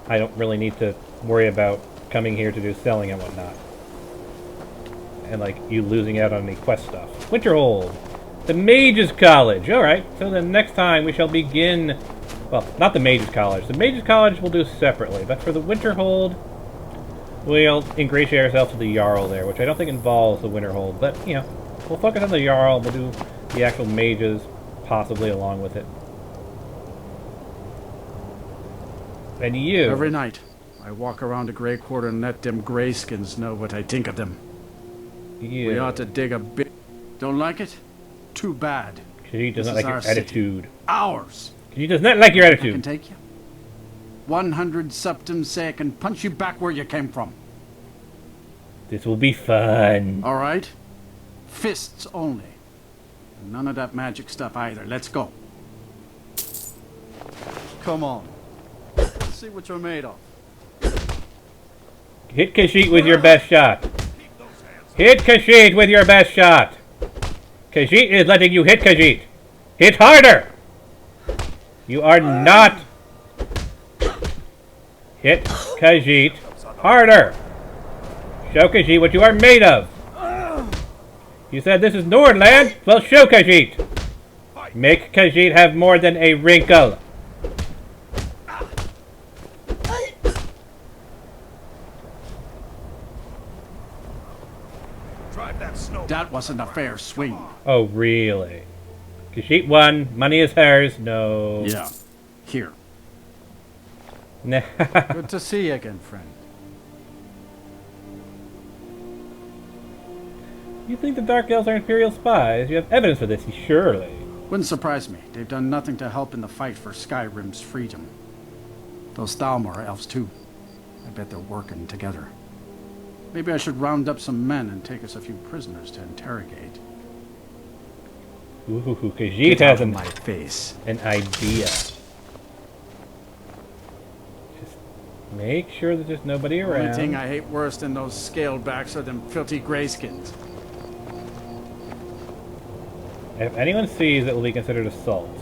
I don't really need to worry about coming here to do selling and whatnot. And like you losing out on any quest stuff. Winterhold! The Mages College! Alright, so then next time we shall begin... Well, not the Mages College. The Mages College we'll do separately, but for the Winterhold, we'll ingratiate ourselves to the Jarl there, which I don't think involves the Winterhold, but, you know, we'll focus on the Jarl, we'll do the actual Mages possibly along with it. And you... Every night, I walk around the Grey Quarter and let them greyskins know what I think of them. You... We ought to dig a bit. Don't like it? Too bad. He does not like your attitude. Ours! He does not like your attitude. I can take you. 100 septims say I can punch you back where you came from. This will be fun. All right? Fists only. None of that magic stuff either. Let's go. Come on. Let's see what you're made of. Hit Khajiit with your best shot. Hit Khajiit with your best shot. Khajiit is letting you hit Khajiit. Hit harder. You are not. Hit Khajiit harder. Show Khajiit what you are made of. You said this is Nordland? Well, show Khajiit. Make Khajiit have more than a wrinkle. That wasn't a fair swing. Oh, really? Khajiit won. Money is hers. No. Yeah. Here. Nah. Good to see you again, friend. You think the Dark Elves are Imperial spies? You have evidence for this, surely. Wouldn't surprise me. They've done nothing to help in the fight for Skyrim's freedom. Those Thalmor are elves too. I bet they're working together. Maybe I should round up some men and take us a few prisoners to interrogate. Ooh, Khajiit has my face. An idea. Just make sure that there's nobody around. The only thing I hate worse than those scaled backs are them filthy greyskins. If anyone sees, it will be considered assault.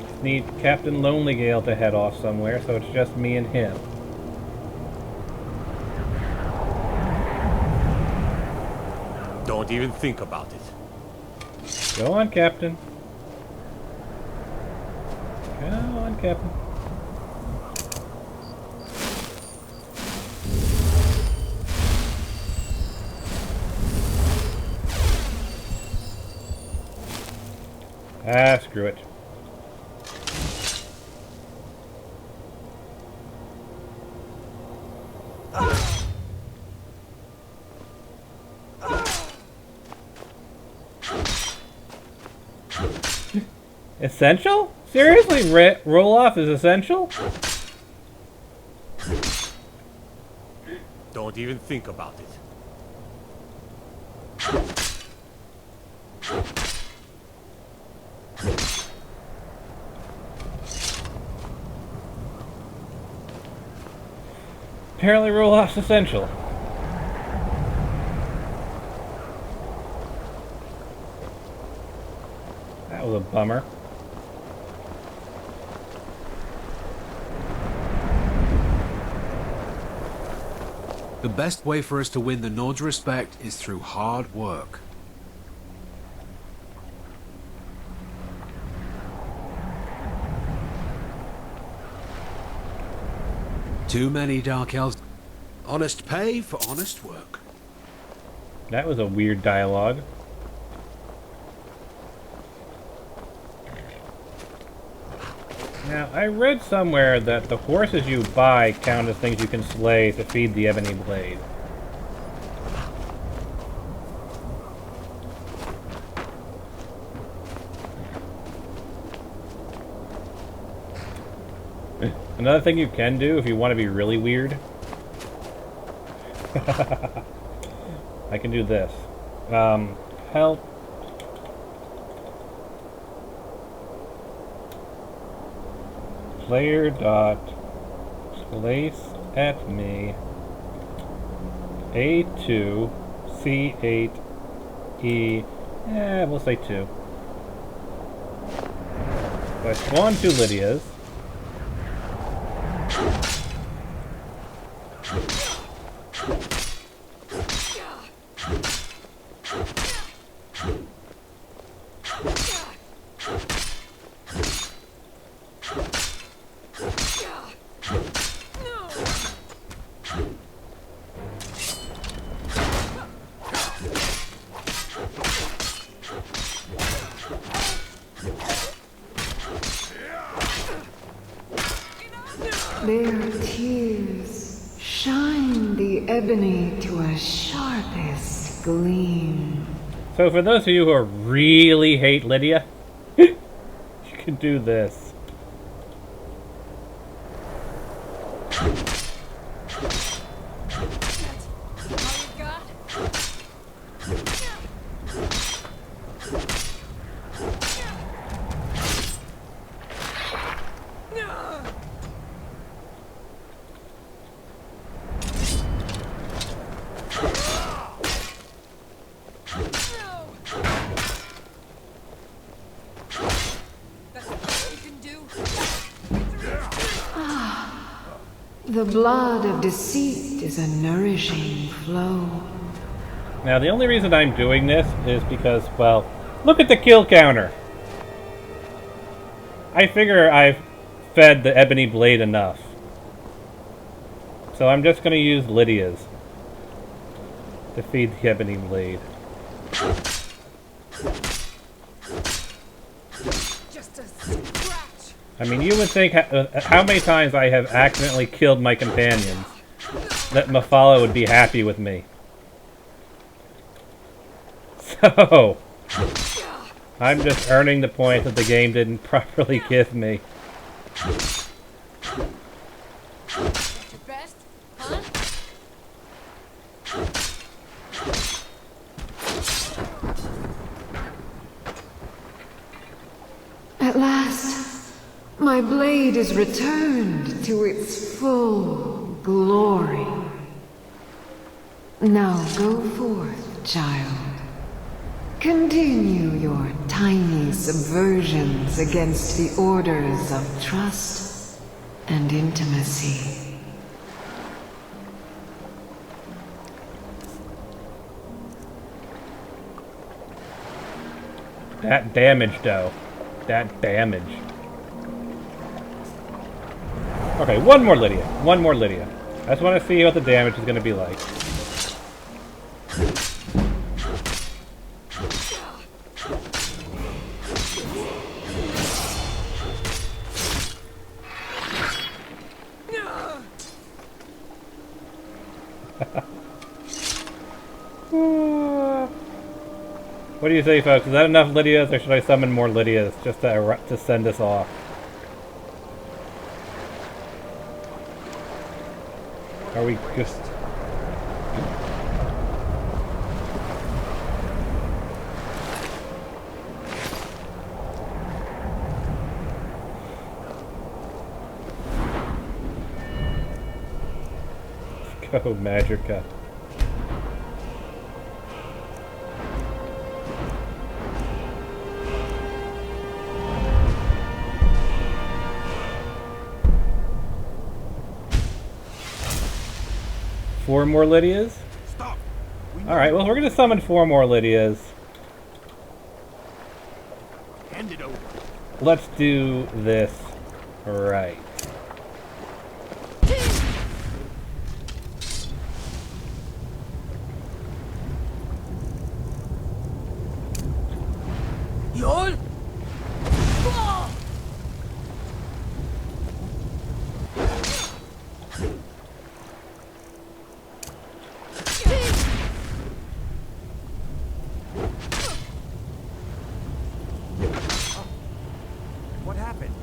Just need Captain Lonelygale to head off somewhere, so it's just me and him. Don't even think about it. Go on, Captain. Go on, Captain. Ah, screw it. Essential? Seriously? Roll-off is essential? Don't even think about it. Apparently roll-off's essential. That was a bummer. The best way for us to win the Nord's respect is through hard work. Too many Dark Elves. Honest pay for honest work. That was a weird dialogue. Now, I read somewhere that the horses you buy count as things you can slay to feed the Ebony Blade. Another thing you can do if you want to be really weird. I can do this. Help. Player dot place at me A2, C8, E. We'll say 2. So I spawn 2 Lydias. Their tears shine the ebony to a sharpest gleam. So for those of you who really hate Lydia, you can do this. The blood of deceit is a nourishing flow. Now the only reason I'm doing this is because, well, look at the kill counter. I figure I've fed the ebony blade enough. So I'm just going to use Lydia's to feed the ebony blade. Just a scratch. I mean, you would think how many times I have accidentally killed my companions that Mephala would be happy with me. So, I'm just earning the points that the game didn't properly give me. At last, my blade is returned to its full glory. Now go forth, child. Continue your tiny subversions against the orders of trust and intimacy. That damage, though. That damage. Okay, one more Lydia. One more Lydia. I just want to see what the damage is going to be like. What do you say, folks? Is that enough Lydias, or should I summon more Lydias just to send us off? Are we just... Let's go, Magica. Four more Lydias? Alright, well, we're going to summon 4 more Lydias. Hand it over. Let's do this right. Yol? What happened?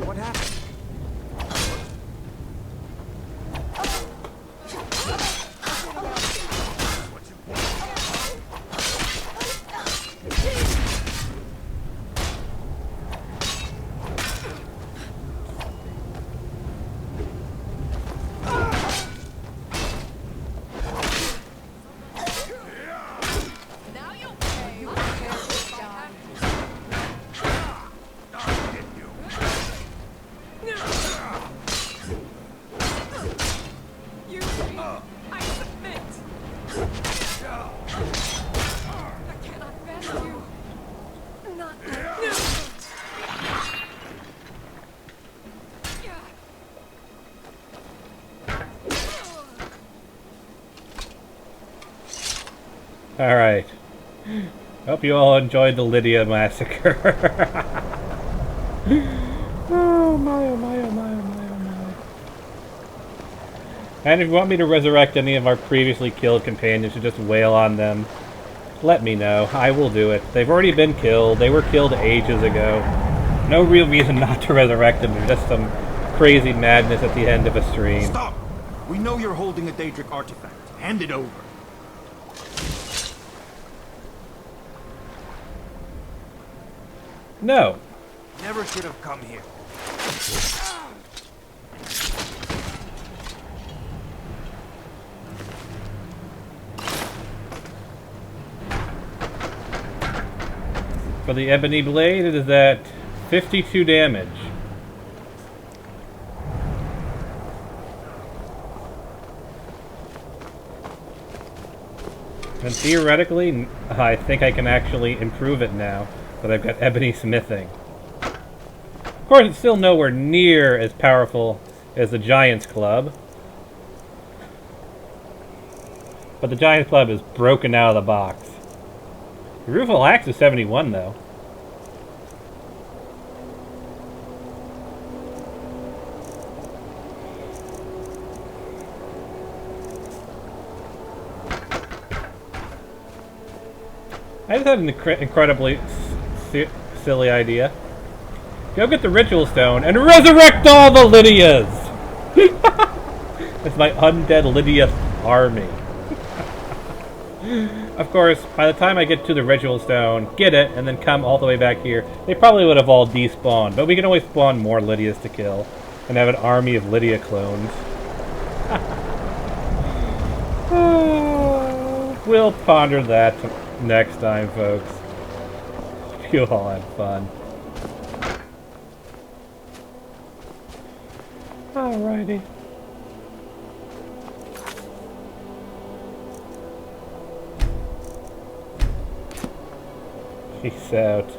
What happened? Alright. Hope you all enjoyed the Lydia massacre. Oh my, oh my, oh my, oh my, oh my. And if you want me to resurrect any of our previously killed companions to just wail on them, let me know. I will do it. They've already been killed. They were killed ages ago. No real reason not to resurrect them. There's just some crazy madness at the end of a stream. Stop! We know you're holding a Daedric artifact. Hand it over. No. Never should have come here. For the Ebony Blade, it is at 52 damage. And theoretically, I think I can actually improve it now that I've got Ebony Smithing. Of course, it's still nowhere near as powerful as the Giant's Club. But the Giant's Club is broken out of the box. The Rueful Axe is 71, though. I just had an incredibly silly idea. Go get the Ritual Stone and resurrect all the Lydias! It's my undead Lydia army. Of course, by the time I get to the Ritual Stone, get it, and then come all the way back here, they probably would have all despawned, but we can always spawn more Lydias to kill, and have an army of Lydia clones. We'll ponder that next time, folks. You all had fun. Alrighty. Peace out.